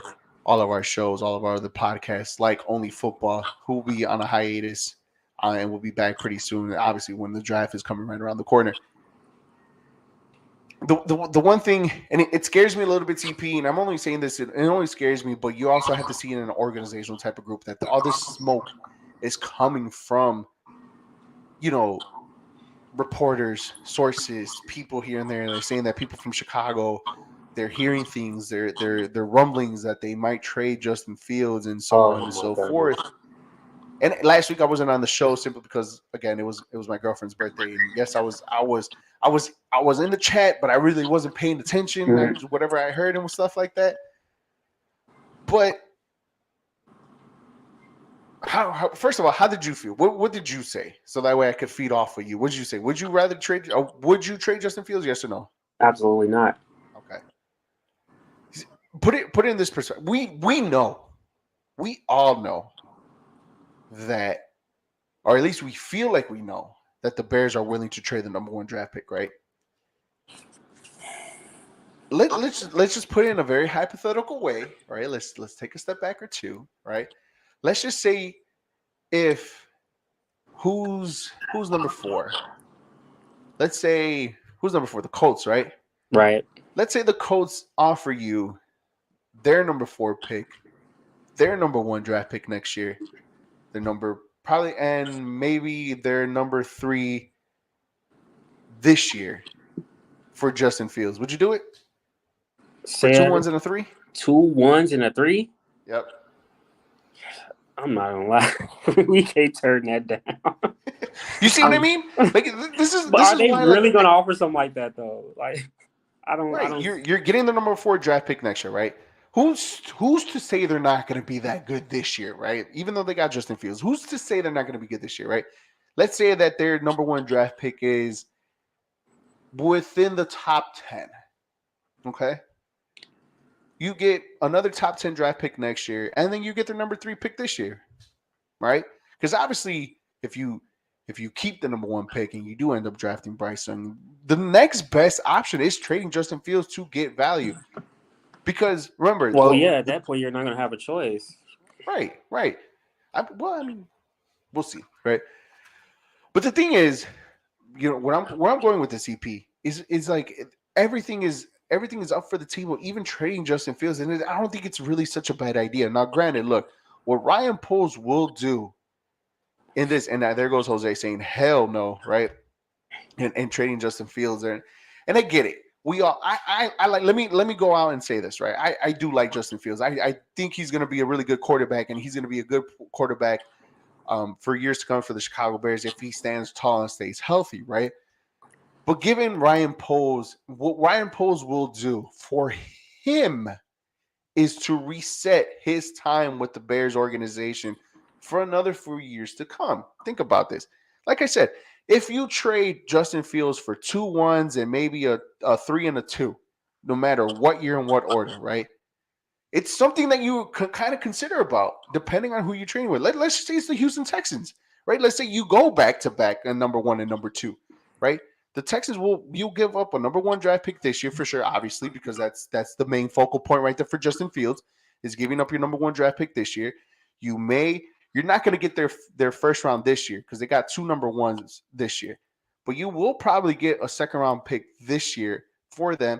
all of our shows, all of our other podcasts, like Only Football, who will be on a hiatus and we'll be back pretty soon, obviously, when the draft is coming right around the corner. The one thing, and it scares me a little bit, CP, and I'm only saying this, it only scares me, but you also have to see in an organizational type of group that all this smoke is coming from, reporters, sources, people here and there. They're saying that people from Chicago, they're hearing things, they're rumblings that they might trade Justin Fields and so on Oh and my so goodness. forth. And last week I wasn't on the show simply because again it was my girlfriend's birthday, and yes I was in the chat, but I really wasn't paying attention or whatever I heard and stuff like that. But how first of all, how did you feel? What did you say? So that way I could feed off of you. What did you say? Would you rather trade? Or would you trade Justin Fields? Yes or no? Absolutely not. Okay. Put it in this perspective. We all know that, or at least we feel like we know that the Bears are willing to trade the number one draft pick, right? Let's just put it in a very hypothetical way, right? Let's take a step back or two, right? Let's just say if who's number 4? Let's say who's number 4? The Colts, right? Right. Let's say the Colts offer you their number 4 pick, their number 1 draft pick next year, their number probably, and maybe their number 3 this year for Justin Fields. Would you do it? For 2 1s and a 3? 2 1s and a 3? Yep. I'm not gonna lie. We can't turn that down. You see what I mean? Like this is. But this are is they why, really gonna offer something like that though? Like, I don't. Right. I don't. You're getting the number 4 draft pick next year, right? Who's to say they're not going to be that good this year, right? Even though they got Justin Fields, who's to say they're not going to be good this year, right? Let's say that their number 1 draft pick is within the top 10. Okay. You get another top 10 draft pick next year, and then you get their number 3 pick this year, right? Because obviously, if you keep the number 1 pick and you do end up drafting Bryson, the next best option is trading Justin Fields to get value. Because remember, at that point you're not gonna have a choice. Right. I mean, we'll see, right? But the thing is, where I'm going with this EP is like everything is up for the table, even trading Justin Fields, and I don't think it's really such a bad idea. Now, granted, look, what Ryan Poles will do in this, and there goes Jose saying hell no, right? And trading Justin Fields there, and I get it. We all, I like. Let me go out and say this, right? I do like Justin Fields. I think he's going to be a really good quarterback, and he's going to be a good quarterback for years to come for the Chicago Bears if he stands tall and stays healthy, right? But given Ryan Poles, what Ryan Poles will do for him is to reset his time with the Bears organization for another 4 years to come. Think about this. Like I said, if you trade Justin Fields for 2 1s and maybe a 3 and a 2, no matter what year and what order, right? It's something that you could kind of consider about, depending on who you're trading with. Let's say it's the Houston Texans, right? Let's say you go back to back and number 1 and number 2, right? The Texans you'll give up a number 1 draft pick this year for sure, obviously, because that's the main focal point right there for Justin Fields is giving up your number 1 draft pick this year. You're not going to get their first round this year because they got 2 number 1s this year. But you will probably get a second round pick this year for them,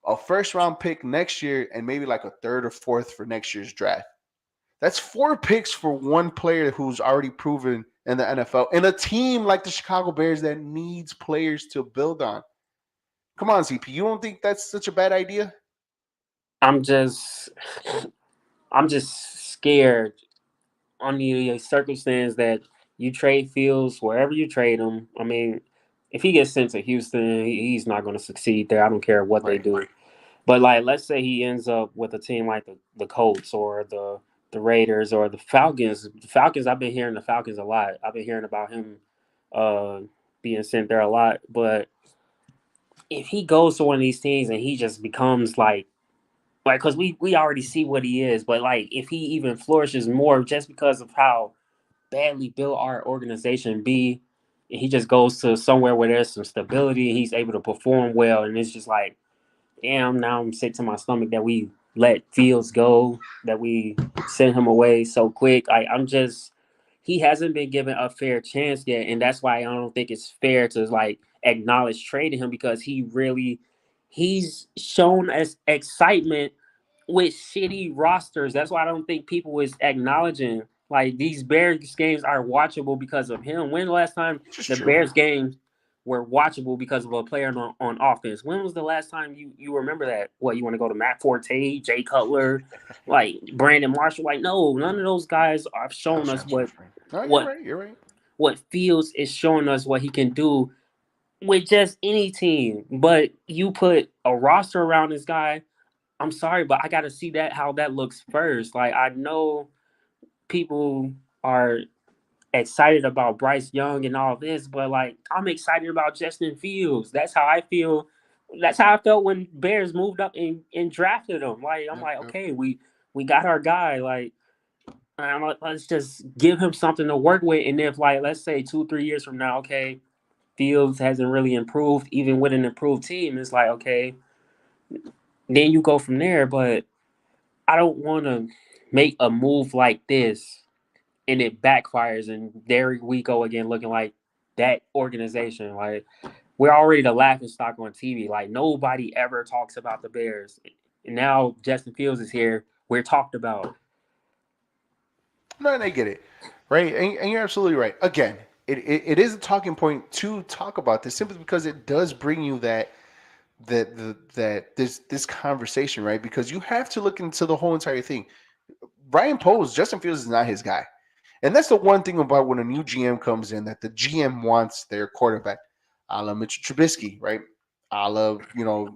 a first round pick next year, and maybe like a third or fourth for next year's draft. That's 4 picks for one player who's already proven in the NFL and a team like the Chicago Bears that needs players to build on. Come on, CP. You don't think that's such a bad idea? I'm just scared on the circumstance that you trade Fields wherever you trade him. I mean, if he gets sent to Houston, he's not going to succeed there. I don't care what they do. But like, let's say he ends up with a team like the Colts or the Raiders or the Falcons. The Falcons, I've been hearing the Falcons a lot. I've been hearing about him being sent there a lot. But if he goes to one of these teams and he just becomes like because we already see what he is, but like if he even flourishes more just because of how badly built our organization be, and he just goes to somewhere where there's some stability and he's able to perform well, and it's just like, damn, now I'm sick to my stomach that we let Fields go, that we sent him away so quick. He hasn't been given a fair chance yet, and that's why I don't think it's fair to like acknowledge trading him because he's shown us excitement with shitty rosters. That's why I don't think people is acknowledging like these Bears games are watchable because of him. When the last time the Bears games were watchable because of a player on offense. When was the last time you remember that? What, you want to go to Matt Forte, Jay Cutler, like Brandon Marshall? Like, no, none of those guys have shown us No, you're what right. You're right. what Fields is showing us what he can do with just any team. But you put a roster around this guy. I'm sorry, but I got to see that how that looks first. Like, I know people are excited about Bryce Young and all this, but like, I'm excited about Justin Fields. That's how I feel. That's how I felt when Bears moved up and drafted him. Like, I'm Yep, like, yep. okay, we got our guy. Like, let's just give him something to work with. And if, like, let's say 2-3 years from now, okay, Fields hasn't really improved, even with an improved team, it's like, okay, then you go from there. But I don't want to make a move like this and it backfires, and there we go again, looking like that organization. Like, we're already the laughing stock on TV. Like, nobody ever talks about the Bears. And now Justin Fields is here. We're talked about. No, and I get it, right? And you're absolutely right. Again, it is a talking point to talk about this simply because it does bring you that this conversation, right? Because you have to look into the whole entire thing. Ryan Poles, Justin Fields is not his guy. And that's the one thing about when a new GM comes in, that the GM wants their quarterback, a la Mitchell Trubisky, right? A la,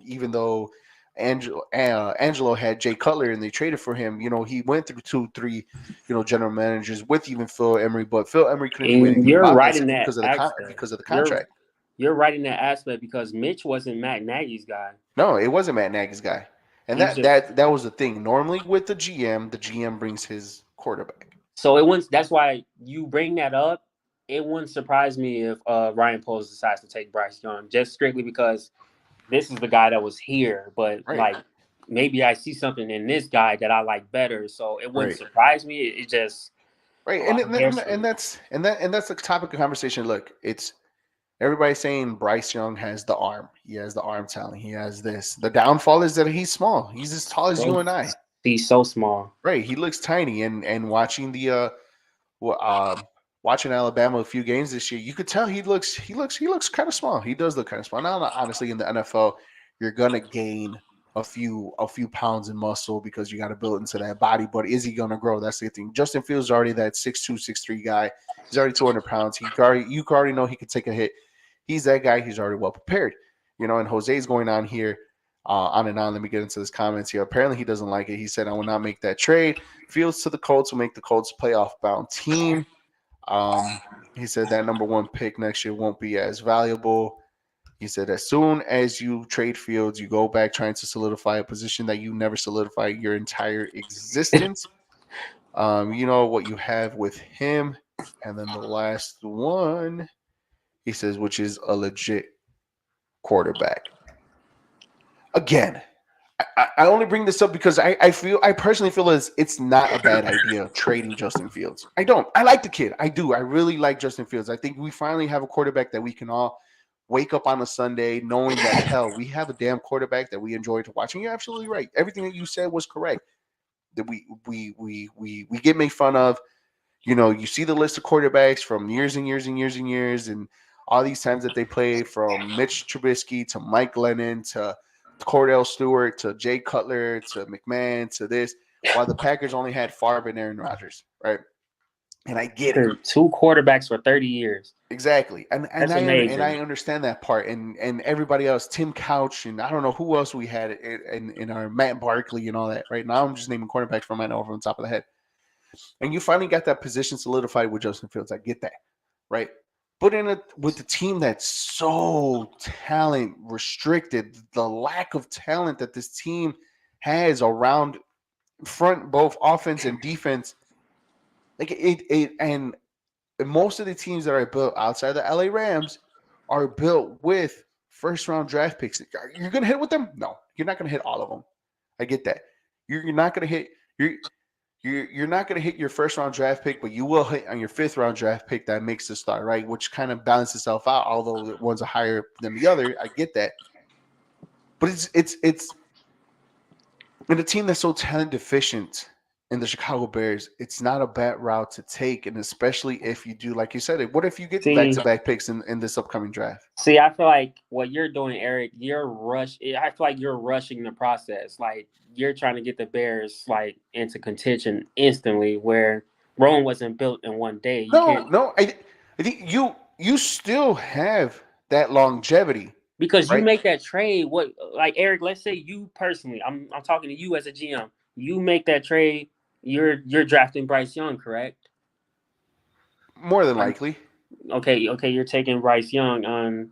even though Angelo had Jay Cutler and they traded for him, he went through 2, 3, general managers with even Phil Emery, but Phil Emery couldn't do And anything you're about that right in simply that aspect. because of the You're contract. you're right in that aspect because Mitch wasn't Matt Nagy's guy. No, it wasn't Matt Nagy's guy. And He's that just that that was the thing. Normally with the GM brings his quarterback. so it wouldn't. That's why you bring that up. It wouldn't surprise me if Ryan Poles decides to take Bryce Young, just strictly because this is the guy that was here. But Right. like, maybe I see something in this guy that I like better. So it wouldn't Right. surprise me. It just Right. a And lot of hair and trigger. that's the topic of conversation. Look, it's everybody saying Bryce Young has the arm. He has the arm talent. He has this. The downfall is that he's small. He's as tall as you So and I. he's so small. Right. He looks tiny. And watching watching Alabama a few games this year, you could tell he looks kind of small. He does look kind of small. Now, honestly, in the NFL, you're gonna gain a few pounds in muscle because you got to build into that body. But is he gonna grow? That's the thing. Justin Fields is already that 6'2", 6'3" guy. He's already 200 pounds. You already know he could take a hit. He's that guy. He's already well prepared. And Jose's going on here. On and on. Let me get into his comments here. Apparently, he doesn't like it. He said, "I will not make that trade. Fields to the Colts will make the Colts playoff bound team." He said that number one pick next year won't be as valuable. He said, as soon as you trade Fields, you go back trying to solidify a position that you never solidified your entire existence. You know what you have with him. And then the last one, he says, which is a legit quarterback. Again, I only bring this up because I personally feel as it's not a bad idea trading Justin Fields. I don't. I like the kid. I do. I really like Justin Fields. I think we finally have a quarterback that we can all wake up on a Sunday knowing that hell, we have a damn quarterback that we enjoy to watch. And you're absolutely right. Everything that you said was correct. That we get made fun of. You see the list of quarterbacks from years and years and years and years, and all these times that they played, from Mitch Trubisky to Mike Lennon to Cordell Stewart to Jay Cutler to McMahon to this, while the Packers only had Favre and Aaron Rodgers, right? And I get it. 2 quarterbacks for 30 years. Exactly. And That's I amazing. understand that part. And everybody else, Tim Couch, and I don't know who else we had in our Matt Barkley and all that, right? Now I'm just naming quarterbacks from my over on top of the head. And you finally got that position solidified with Justin Fields. I get that, right? But with the team that's so talent restricted, the lack of talent that this team has around front, both offense and defense, like and most of the teams that are built outside the LA Rams are built with first round draft picks. You're gonna hit with them? No, you're not gonna hit all of them. I get that. You're not gonna hit. You're not going to hit your first round draft pick, but you will hit on your fifth round draft pick that makes the start, right? Which kind of balances itself out. Although one's a higher than the other, I get that. But it's in a team that's so talent deficient in the Chicago Bears, it's not a bad route to take, and especially if you do, like you said, what if you get See, back-to-back picks in this upcoming draft? see, I feel like what you're doing, Eric, I feel like you're rushing the process. Like you're trying to get the Bears like into contention instantly, where Rome wasn't built in one day. You No, can't no, I think you still have that longevity, because you right? make that trade. What like Eric? Let's say you personally, I'm talking to you as a GM. You make that trade. You're drafting Bryce Young, correct? More than likely. Okay, you're taking Bryce Young on,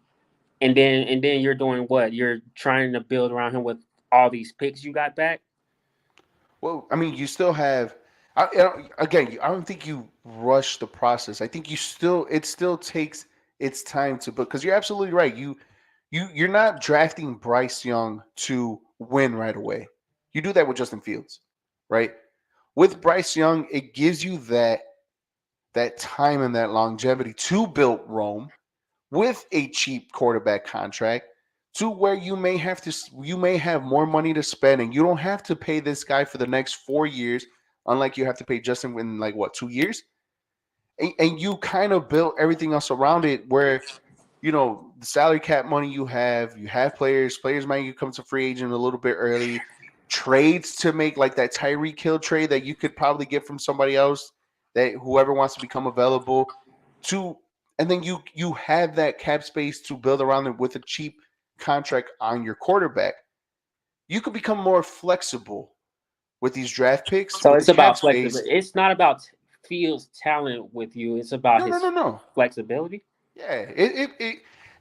and then you're doing what? You're trying to build around him with all these picks you got back. Well, I mean, you still have. Again, I don't think you rush the process. I think it still takes its time to build. Because you're absolutely right. You're not drafting Bryce Young to win right away. You do that with Justin Fields, right? With Bryce Young, it gives you that time and that longevity to build Rome with a cheap quarterback contract to where you may have more money to spend and you don't have to pay this guy for the next 4 years, unlike you have to pay Justin in like what 2 years, and you kind of build everything else around it where the salary cap money you have players might come to free agent a little bit early, trades to make like that Tyreek Hill trade that you could probably get from somebody else, that whoever wants to become available to, and then you have that cap space to build around it with a cheap contract on your quarterback. You could become more flexible with these draft picks So with the it's cap about space. flexibility. It's not about Fields' talent with you. It's about No, no, his no, no. flexibility. Yeah,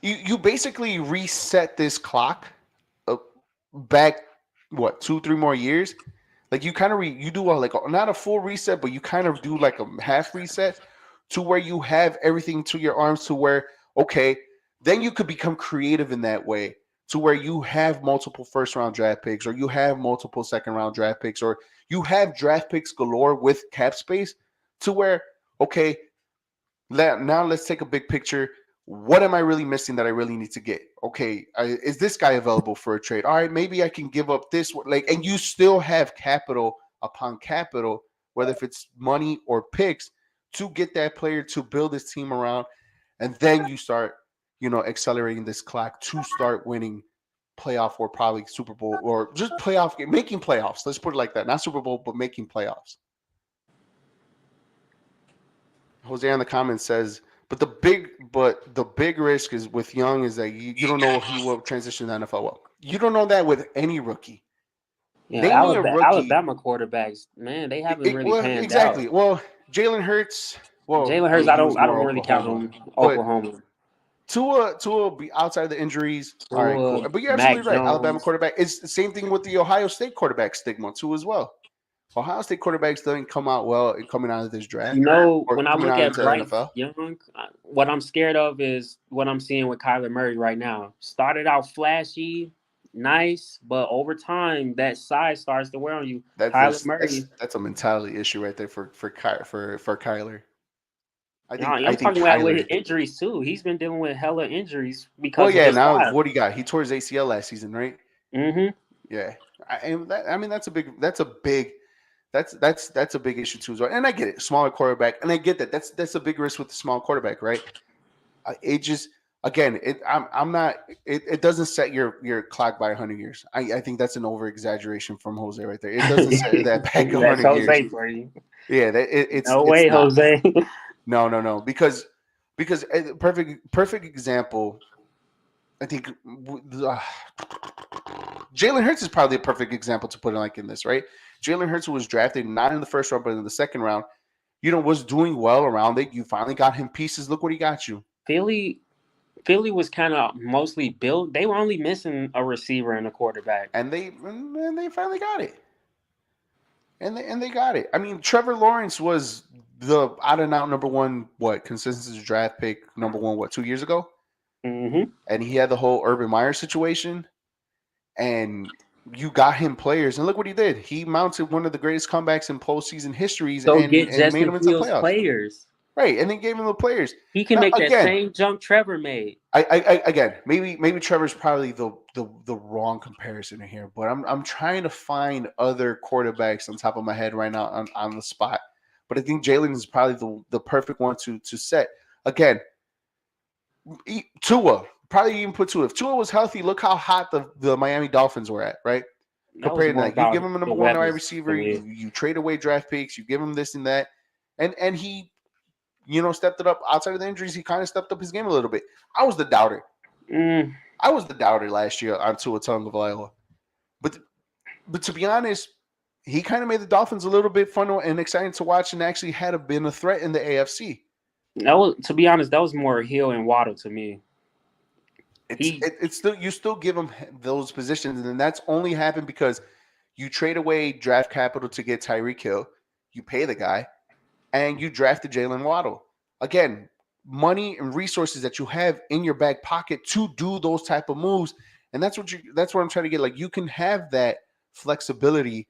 you basically reset this clock uh, back what 2 3 more years. Like you kind of you do like not a full reset, but you kind of do like a half reset to where you have everything to your arms to where okay, then you could become creative in that way to where you have multiple first round draft picks or you have multiple second round draft picks or you have draft picks galore with cap space to where okay, now let's take a big picture. What am I really missing that I really need to get? Okay, is this guy available for a trade? All right, maybe I can give up this. Like, and you still have capital upon capital, whether if it's money or picks, to get that player to build his team around, and then you start, accelerating this clock to start winning playoff or probably Super Bowl or just playoff game, making playoffs. Let's put it like that. Not Super Bowl, but making playoffs. Jose in the comments says, but the big risk is with Young is that you don't know if he will transition to the NFL well. You don't know that with any rookie. You know, Name me a rookie. Alabama quarterbans, man, they haven't really Well, panned out. exactly. Well, Jalen Hurts. Well, Jalen I Hurts, mean, he was I more don't really count Oklahoma, him but Oklahoma. Tua be outside the injuries. All right, Tua, cool. But you're Mac absolutely right. Alabama Jones. quarterback. It's the same thing with the Ohio State quarterback stigma too as well. Ohio State quarterbacks don't come out well coming out of this draft You know, or when I coming look out at into the Bryce NFL. Young, what I'm scared of is what I'm seeing with Kyler Murray right now. Started out flashy, nice, but over time that size starts to wear on you. Kyler Murray. That's a mentality issue right there for Kyler. I I'm think talking about with his Kyler. injuries too. He's been dealing with hella injuries Well, because of yeah. his Now size. what do you got? He tore his ACL last season, right? Mm-hmm. Yeah. I mean that's a big issue too as well. And I get it, smaller quarterback, and I get that. That's a big risk with the small quarterback, right? It just again, I'm not. It doesn't set your clock by 100 years. I think that's an over exaggeration from Jose right there. It doesn't set that back That's 100 years. Jose for you. Yeah, No it's way, not. Jose. No, because perfect example. I think Jalen Hurts is probably a perfect example to put it like in this, right? Jalen Hurts was drafted not in the first round, but in the second round. Was doing well around it. You finally got him pieces. Look what he got you. Philly Philly was kind of mostly built. They were only missing a receiver and a quarterback. And they finally got it. And they got it. I mean, Trevor Lawrence was the out and out number one consensus draft pick number one 2 years ago, Mm-hmm. and he had the whole Urban Meyer situation, and you got him players, and look what he did. He mounted one of the greatest comebacks in postseason histories, So and get and made Justin him into the Fields playoffs. players. Right, and they gave him the players. He can Now, make that again, same jump Trevor made. again, maybe Trevor's probably the wrong comparison here, but I'm trying to find other quarterbacks on top of my head right now on the spot. But I think Jalen is probably the perfect one to set. Again, Tua, probably even put Tua. If Tua was healthy, look how hot the Miami Dolphins were at, right? That was Compared to more that, you give about him a the number one wide weapons to receiver, me. you trade away draft picks, you give him this and that, and he stepped it up outside of the injuries. He kind of stepped up his game a little bit. I was the doubter. Mm, I was the doubter last year on Tua Tagovailoa. But to be honest, he kind of made the Dolphins a little bit fun and exciting to watch, and actually had been a threat in the AFC. to be honest, that was more Hill and Waddle to me. It's still, you still give him those positions, and that's only happened because you trade away draft capital to get Tyreek Hill, you pay the guy, and you drafted Jalen Waddle. Again, money and resources that you have in your back pocket to do those type of moves, and that's what I'm trying to get. Like, you can have that flexibility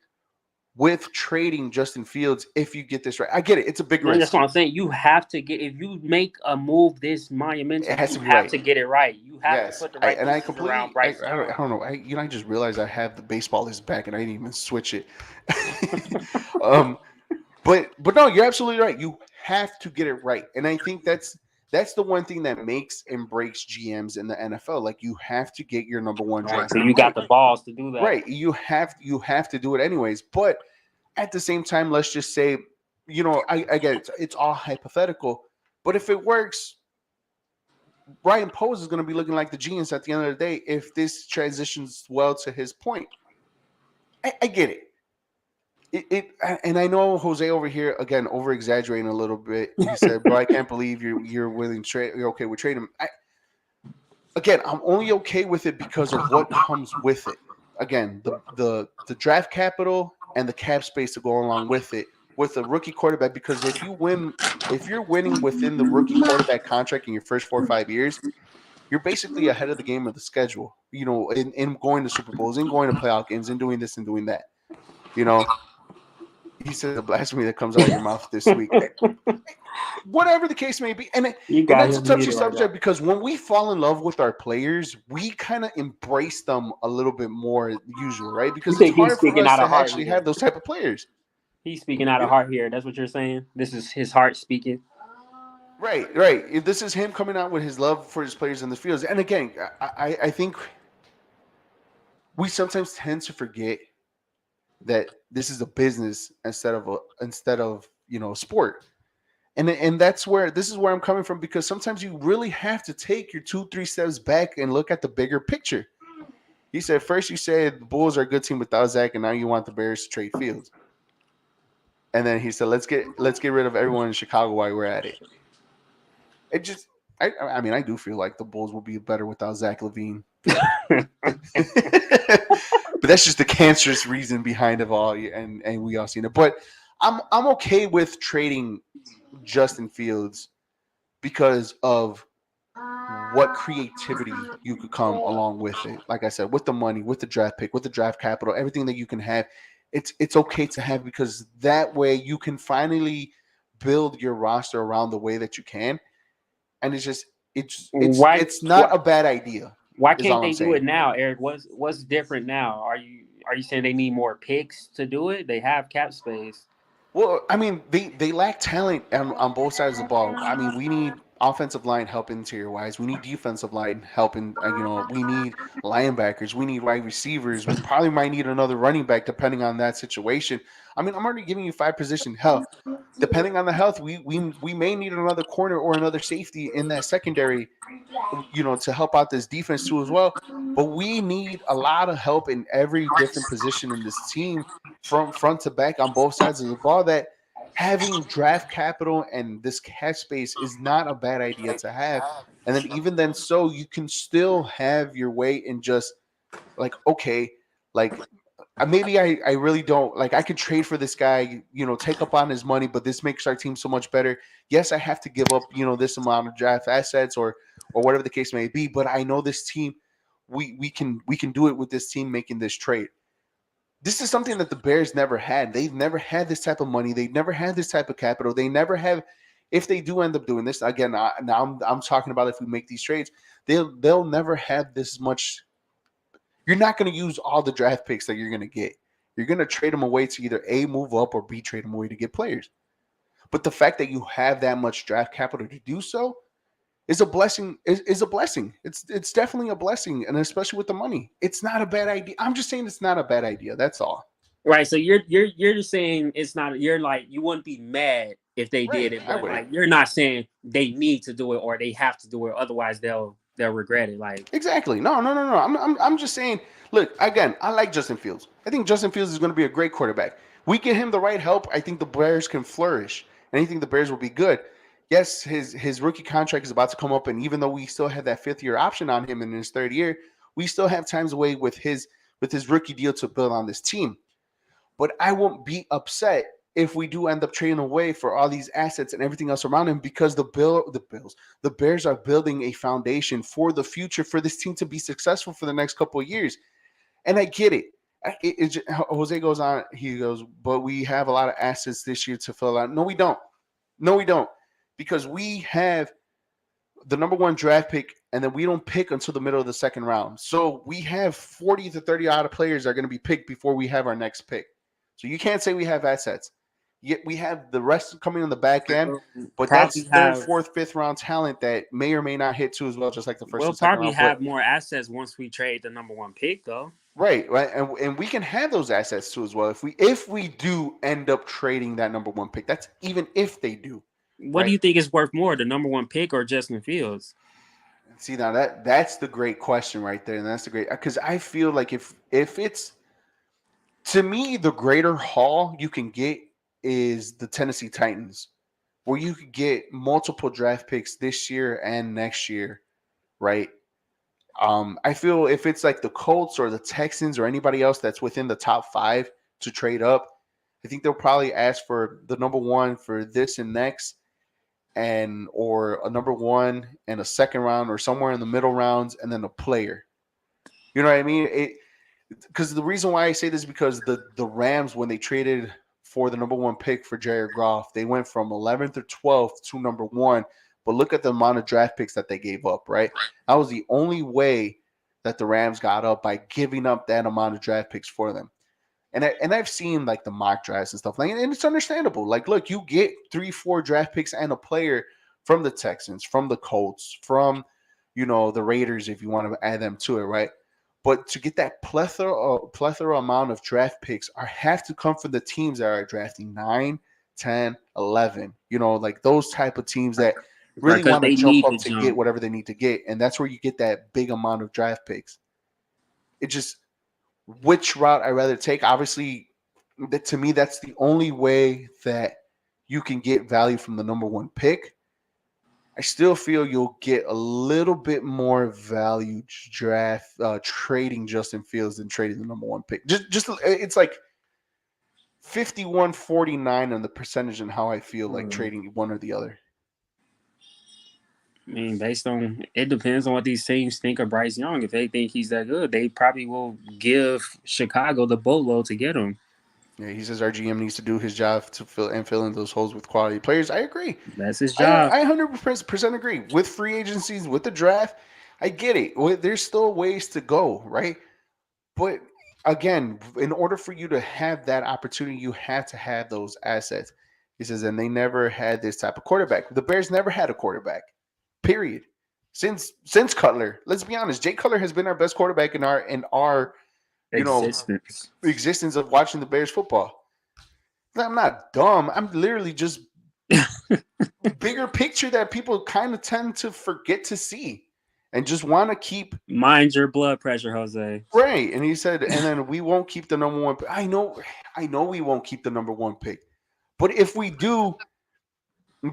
with trading Justin Fields if you get this right. I get it; it's a big risk. That's what I'm saying. You have to get, if you make a move this monumental, It has you to be have right. to get it right. You have to Yes, put the right and I pieces around completely, Bryce I Young. don't know. I just realized I have the baseball is back, and I didn't even switch it. um, but no, you're absolutely right. You have to get it right, and I think that's the one thing that makes and breaks GMs in the NFL. Like, you have to get your number one Right. draft So pick you got right. the balls to do that. Right, you have to do it anyways. But at the same time, let's just say, I get it. It's all hypothetical, but if it works, Ryan Poles is going to be looking like the genius at the end of the day if this transitions well to his point. I get it. And I know Jose over here again over exaggerating a little bit. He said, "Bro, I can't believe you're willing to trade. You're okay with trading him." Again, I'm only okay with it because of what comes with it. Again, the draft capital and the cap space to go along with it with a rookie quarterback. Because if you're winning within the rookie quarterback contract in your first 4 or 5 years, you're basically ahead of the game of the schedule. In going to Super Bowls, in going to playoff games, in doing this and doing that. He said the blasphemy that comes out of your mouth this week. Whatever the case may be, and You got that's a him touchy muted right subject now. because when we fall in love with our players, we kind of embrace them a little bit more usual, right? You Because it's think he's hard for speaking us out to of heart actually here? have those type of players. He's speaking out You of know? heart here. That's what you're saying. This is his heart speaking. Right. This is him coming out with his love for his players in the fields. And again, I think we sometimes tend to forget that this is a business instead of sport. And this is where I'm coming from, because sometimes you really have to take your 2-3 steps back and look at the bigger picture. He said first you said the Bulls are a good team without Zach, and now you want the Bears to trade Fields. And then he said let's get rid of everyone in Chicago while we're at it. It just I mean I do feel like the Bulls will be better without Zach LaVine. But that's just the cancerous reason behind it all, and we all seen it. But I'm okay with trading Justin Fields because of what creativity you could come along with it. Like I said, with the money, with the draft pick, with the draft capital, everything that you can have, it's okay to have, because that way you can finally build your roster around the way that you can. And Why? it's not a bad idea. Why Is can't all they I'm do it saying. now, Eric? What's different now? Are you saying they need more picks to do it? They have cap space. Well, I mean, they lack talent on both sides of the ball. I mean, we need offensive line help interior wise. We need defensive line help in, we need linebackers. We need wide receivers. We probably might need another running back depending on that situation. I mean, I'm already giving you 5 position. Hell, depending on the health, we may need another corner or another safety in that secondary, to help out this defense too as well. But we need a lot of help in every different position in this team from front to back on both sides of the ball. That having draft capital and this cap space is not a bad idea to have. And then even then, so you can still have your way and just like, okay, like maybe I really don't like I could trade for this guy, take up on his money, but this makes our team so much better. Yes, I have to give up, this amount of draft assets or whatever the case may be, but I know this team, we can do it with this team making this trade. This is something that the Bears never had. They've never had this type of money. They've never had this type of capital. They never have if they do end up doing this again, now I'm talking about if we make these trades, they'll never have this much. You're not going to use all the draft picks that you're going to get. You're going to trade them away to either A, move up, or B, trade them away to get players. But the fact that you have that much draft capital to do so is a blessing. Is a blessing. It's definitely a blessing, and especially with the money, it's not a bad idea. I'm just saying it's not a bad idea. That's all. Right. So you're just saying it's not. You're like you wouldn't be mad if they did Right. it, I but wouldn't. like you're not saying they need to do it or they have to do it. Otherwise, they'll regret it. Like Exactly. No. I'm just saying. Look, again, I like Justin Fields. I think Justin Fields is going to be a great quarterback. We get him the right help. I think the Bears can flourish, and I think the Bears will be good. Yes, his rookie contract is about to come up, and even though we still have that 5th-year option on him in his 3rd year, we still have times away with his rookie deal to build on this team. But I won't be upset if we do end up trading away for all these assets and everything else around him because the Bears are building a foundation for the future for this team to be successful for the next couple of years. And I get it. Jose goes on. He goes, but we have a lot of assets this year to fill out. No, we don't. No, we don't, because we have the number 1 draft pick, and then we don't pick until the middle of the 2nd round. So we have 40 to 30 out of players that are going to be picked before we have our next pick. So you can't say we have assets. Yet we have the rest coming on the back end, but probably that's 3rd, have 4th, 5th round talent that may or may not hit too as well, just like the 1st we'll and 2nd probably round. But have more assets once we trade the number 1 pick, though. right, and we can have those assets too as well if we do end up trading that number 1 pick. That's even if they do. What do Right. you think is worth more, the number 1 pick or Justin Fields? See, now that's the great question right there, and that's the great, because I feel like if it's, to me, the greater haul you can get is the Tennessee Titans, where you could get multiple draft picks this year and next year, right? I feel if it's like the Colts or the Texans or anybody else that's within the top 5 to trade up, I think they'll probably ask for the number 1 for this and next, and or a number 1 and a 2nd round or somewhere in the middle rounds, and then a player. You know what I mean? Because the reason why I say this is because the Rams, when they traded for the number 1 pick for Jared Goff, they went from 11th or 12th to number 1. But look at the amount of draft picks that they gave up, right? That was the only way that the Rams got up, by giving up that amount of draft picks for them. And I've seen like the mock drafts and stuff like, and it's understandable. Like, look, you get 3-4 draft picks and a player from the Texans, from the Colts, from the Raiders, if you want to add them to it, right? But to get that plethora amount of draft picks have to come from the teams that are drafting 9, 10, 11. Like those type of teams that really Because want to they jump need up to to get jump. whatever they need to get, and that's where you get that big amount of draft picks. It just, which route I rather take. Obviously, to me, that's the only way that you can get value from the number 1 pick. I still feel you'll get a little bit more value trading Justin Fields than trading the number 1 pick. Just it's like 51-49 on the percentage and how I feel like trading one or the other. I mean, based on it depends on what these teams think of Bryce Young. If they think he's that good, they probably will give Chicago the boatload to get him. Yeah, he says our GM needs to do his job to fill in those holes with quality players. I agree. That's his I job. 100% agree. With free agencies, with the draft, I get it. There's still ways to go, right? But again, in order for you to have that opportunity, you have to have those assets. He says, and they never had this type of quarterback. The Bears never had a quarterback, period. Since Cutler, let's be honest, Jay Cutler has been our best quarterback in our existence of watching the Bears football. I'm not dumb. I'm literally just bigger picture that people kind of tend to forget to see and just want to keep. Mind your blood pressure, Jose. Right. And he said, and then we won't keep the number 1 pick. I know we won't keep the number 1 pick. But if we do,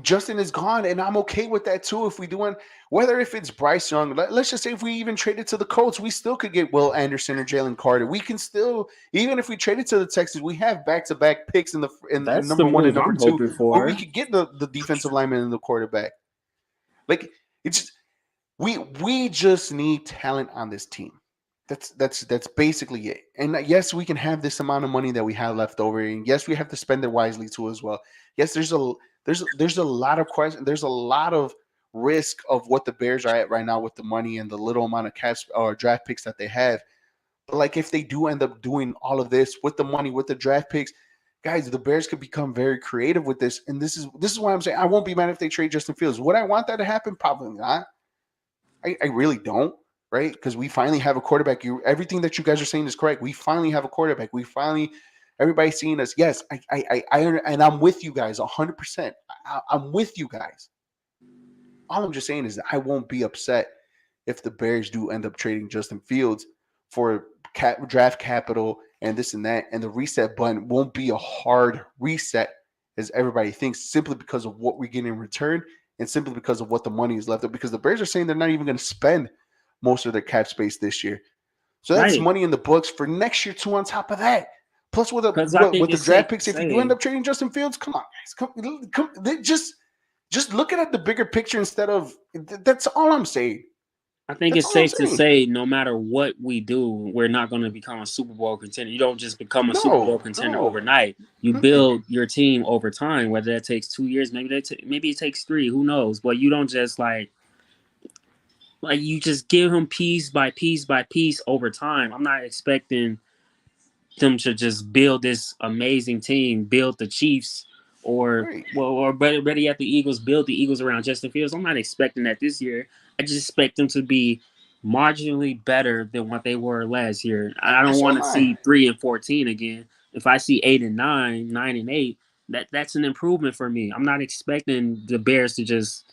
Justin is gone, and I'm okay with that too. If we do, whether if it's Bryce Young, let's just say if we even traded to the Colts, we still could get Will Anderson or Jalen Carter. We can still, even if we traded to the Texans, we have back-to-back picks in That's number the 1 and move number I'm 2, hoping where for. we could get the defensive lineman and the quarterback. Like, it's we just need talent on this team. That's basically it. And yes, we can have this amount of money that we have left over, and yes, we have to spend it wisely too as well. Yes, there's There's a lot of questions. There's a lot of risk of what the Bears are at right now with the money and the little amount of caps or draft picks that they have. But like if they do end up doing all of this with the money, with the draft picks, guys, the Bears could become very creative with this. And this is why I'm saying I won't be mad if they trade Justin Fields. Would I want that to happen? Probably not. I really don't, right? Because we finally have a quarterback. Everything that you guys are saying is correct. We finally have a quarterback. Everybody's seeing us. Yes, and I'm with you guys 100%. I'm with you guys. All I'm just saying is that I won't be upset if the Bears do end up trading Justin Fields for draft capital and this and that, and the reset button won't be a hard reset as everybody thinks, simply because of what we get in return and simply because of what the money is left of. Because the Bears are saying they're not even going to spend most of their cap space this year, so that's Right. money in the books for next year too. On top of that, plus with Because I think the it's safe draft to picks, if you do end say, up trading Justin Fields, come on, guys, just looking at the bigger picture instead of. That's all I'm saying. I think That's it's all I'm safe to saying. say no matter what we do, we're not going to become a Super Bowl contender. You don't just become a Super Bowl contender No. overnight. You Mm-mm. build your team over time, whether that takes 2 years, maybe it takes 3, who knows? But you don't just like you just give him piece by piece by piece over time. I'm not expecting them to just build this amazing team, build the Chiefs, Right. or better yet, the Eagles, build the Eagles around Justin Fields. I'm not expecting that this year. I just expect them to be marginally better than what they were last year. I And don't so want am to I. see 3-14 again. If I see 8-9, 9-8, that's an improvement for me. I'm not expecting the Bears to just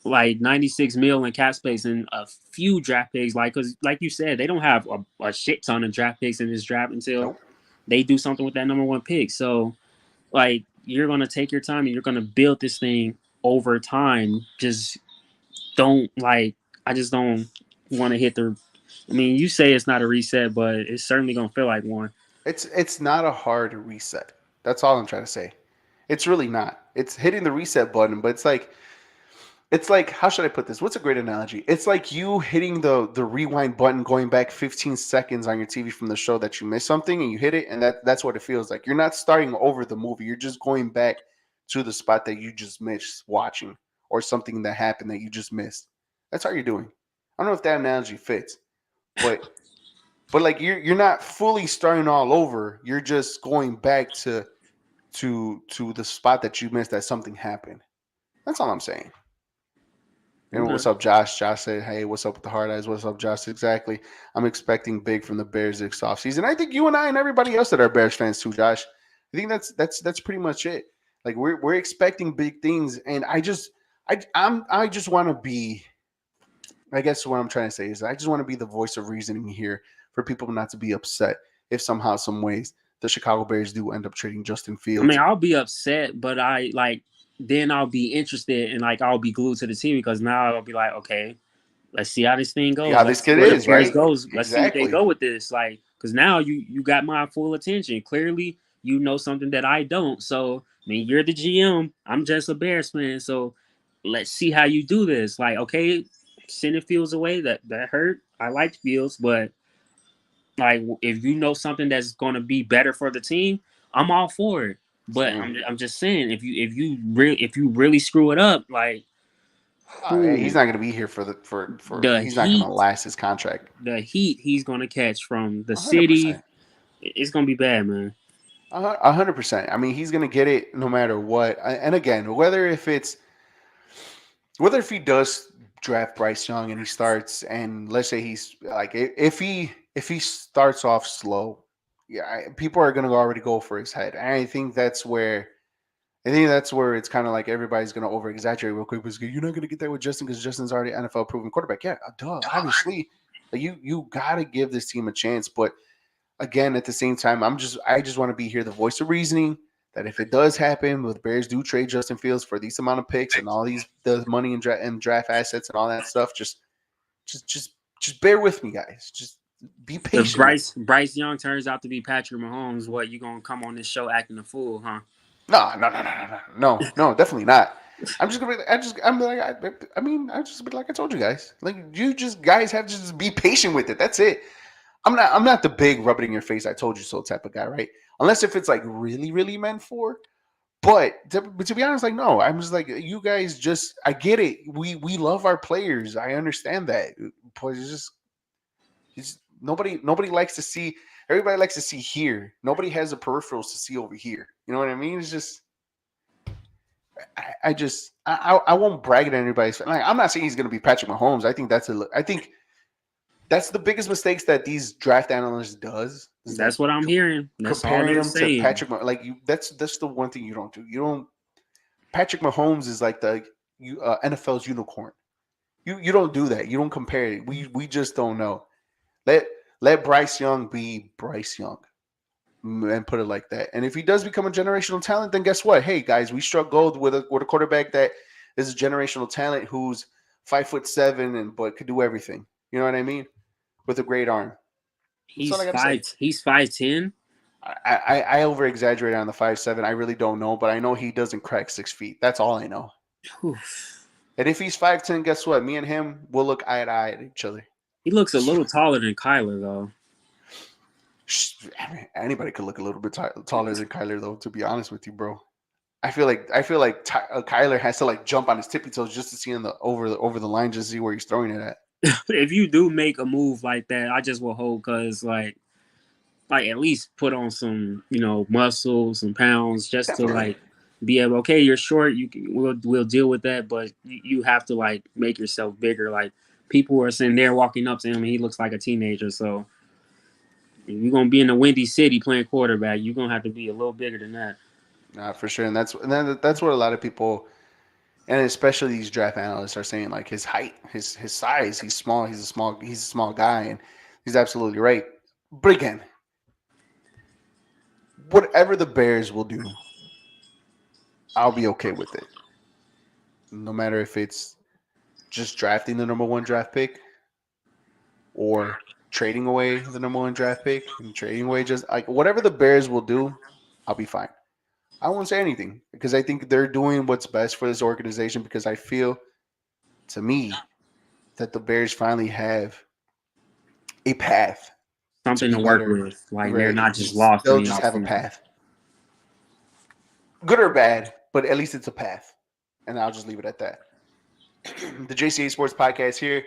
like 96 mil in cap space and a few draft picks, because like you said, they don't have a shit ton of draft picks in this draft until Nope. they do something with that number one pick. So like you're gonna take your time and you're gonna build this thing over time. Just don't like I just don't want to hit the. I mean, you say it's not a reset, but it's certainly gonna feel like one. It's not a hard reset. That's all I'm trying to say. It's really not. It's hitting the reset button, but it's like how should I put this? What's a great analogy? It's like you hitting the rewind button, going back 15 seconds on your TV from the show that you missed something, and you hit it, and that's what it feels like. You're not starting over the movie. You're just going back to the spot that you just missed watching, or something that happened that you just missed. That's how you're doing. I don't know if that analogy fits, but like you're not fully starting all over. You're just going back to the spot that you missed, that something happened. That's all I'm saying. And Okay. what's up, Josh? Josh said, "Hey, what's up with the hard eyes? What's up, Josh?" Exactly. I'm expecting big from the Bears this offseason. I think you and I and everybody else that are Bears fans too, Josh. I think that's pretty much it. Like we're expecting big things, and I just want to be. I guess what I'm trying to say is I just want to be the voice of reasoning here for people not to be upset if somehow, some ways, the Chicago Bears do end up trading Justin I mean, Fields. I'll be upset, but then I'll be interested and I'll be glued to the team because now I'll be like, okay, let's see how this thing See goes. how Let's this see kid where the is, Bears right? goes. Let's see what they Exactly. go with this. Like, because now you got my full attention. Clearly, you know something that I don't. So, I mean, you're the GM. I'm just a Bears fan. So, let's see how you do this. Like, okay, sending Fields away that hurt. I liked Fields, but like if you know something that's going to be better for the team, I'm all for it. But Same. I'm just saying if you really screw it up, like Yeah, he's who not going to be here for. the He's not going to heat last his contract. the heat he's gonna catch from the 100%. city, it's gonna be bad, man. 100%. I mean, he's going to get it no matter what. And again, whether if he does draft Bryce Young and he starts, and let's say he's like if he starts off slow, yeah, people are going to already go for his head. And I think that's where it's kind of like everybody's going to over exaggerate real quick because you're not going to get that with Justin because Justin's already an NFL proven quarterback. Yeah, duh, obviously. Like you got to give this team a chance, but again, at the same time, I just want to be here, the voice of reasoning. That if it does happen, with Bears do trade Justin Fields for these amount of picks and all these the money and draft assets and all that stuff, just just bear with me, guys. Just be If patient with me. Bryce Young turns out to be Patrick Mahomes, what you gonna come on this show acting a fool, huh? No, definitely not. I'm like I mean I just be like I told you guys. Like you just guys have to just be patient with it. That's it. I'm not the big rub it in your face I told you so type of guy, right? Unless if it's like really really meant for. But to be honest, like, no, I'm just like, you guys just, I get it. We love our players. I understand that. But it's nobody likes to see, everybody likes to see here. Nobody has the peripherals to see over here. You know what I mean? It's just, I won't brag at anybody's. Like, I'm not saying he's going to be Patrick Mahomes. I think that's the biggest mistakes that these draft analysts does. That's what I'm hearing. That's comparing him to Patrick. Like, that's the one thing you don't do. You don't. Patrick Mahomes is like the NFL's unicorn. You don't do that. You don't compare it. We just don't know. Let Bryce Young be Bryce Young, and put it like that. And if he does become a generational talent, then guess what? Hey guys, we struck gold with a quarterback that is a generational talent who's 5'7" but could do everything. You know what I mean? With a great arm. He's 5'10". I over exaggerate on the 5'7". I really don't know, but I know he doesn't crack 6 feet. That's all I know. Oof. And if he's 5'10", guess what? Me and him will look eye to eye at each other. He looks a little taller than Kyler, though. Anybody could look a little bit taller than Kyler, though. To be honest with you, bro, I feel like Kyler has to like jump on his tippy toes just to see him over the line, just to see where he's throwing it at. If you do make a move like that, I just will hold, because like at least put on some, muscle, some pounds, just Definitely. To like be able. Okay, you're short. We'll deal with that, but you have to like make yourself bigger. Like, people are sitting there walking up to him, and he looks like a teenager. So if you're gonna be in the Windy City playing quarterback, you're gonna have to be a little bigger than that. Nah, for sure, and that's what a lot of people, and especially these draft analysts, are saying. Like, his height, his size, he's small. He's a small guy, and he's absolutely right. But again, whatever the Bears will do, I'll be okay with it. No matter if it's just drafting the number 1 draft pick or trading away the number 1 draft pick and trading away, just like whatever the Bears will do, I'll be fine. I won't say anything because I think they're doing what's best for this organization, because I feel, to me, that the Bears finally have a path. Something to work with. Like, they're not just lost. They'll just have a path. Good or bad, but at least it's a path. And I'll just leave it at that. The JCA Sports Podcast here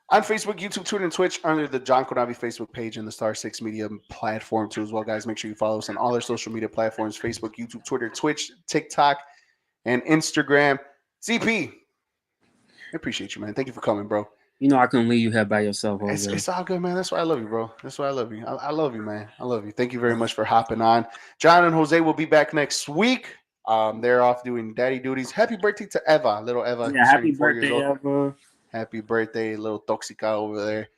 on Facebook, YouTube, Twitter, and Twitch under the John Konavi Facebook page and the Star 6 Media platform too as well, guys. Make sure you follow us on all our social media platforms: Facebook, YouTube, Twitter, Twitch, TikTok, and Instagram. CP, I appreciate you, man. Thank you for coming, bro. I couldn't leave you here by yourself. It's all good, man. That's why I love you, bro. That's why I love you. I love you, man. I love you. Thank you very much for hopping on. John and Jose will be back next week. They're off doing daddy duties. Happy birthday to Eva, little Eva. Yeah, happy birthday, Eva. Happy birthday, little Toxica over there.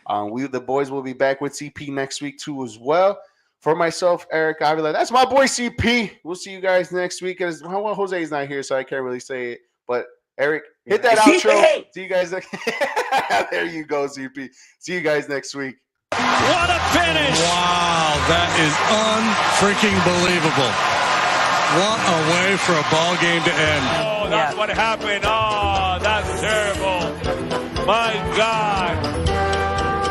The boys will be back with CP next week too as well. For myself, Eric Avila, that's my boy CP. We'll see you guys next week. Well, Jose's not here, so I can't really say it. But Eric, hit that outro. See you guys next. There you go, CP. See you guys next week. What a finish! Wow, that is unfreaking believable. What a way for a ball game to end. Oh, that's what happened. Oh, that's terrible. My God.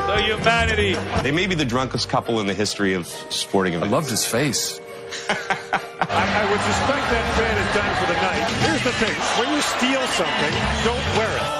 The humanity. They may be the drunkest couple in the history of sporting events. I loved his face. I would suspect that fan is done for the night. Here's the thing. When you steal something, don't wear it.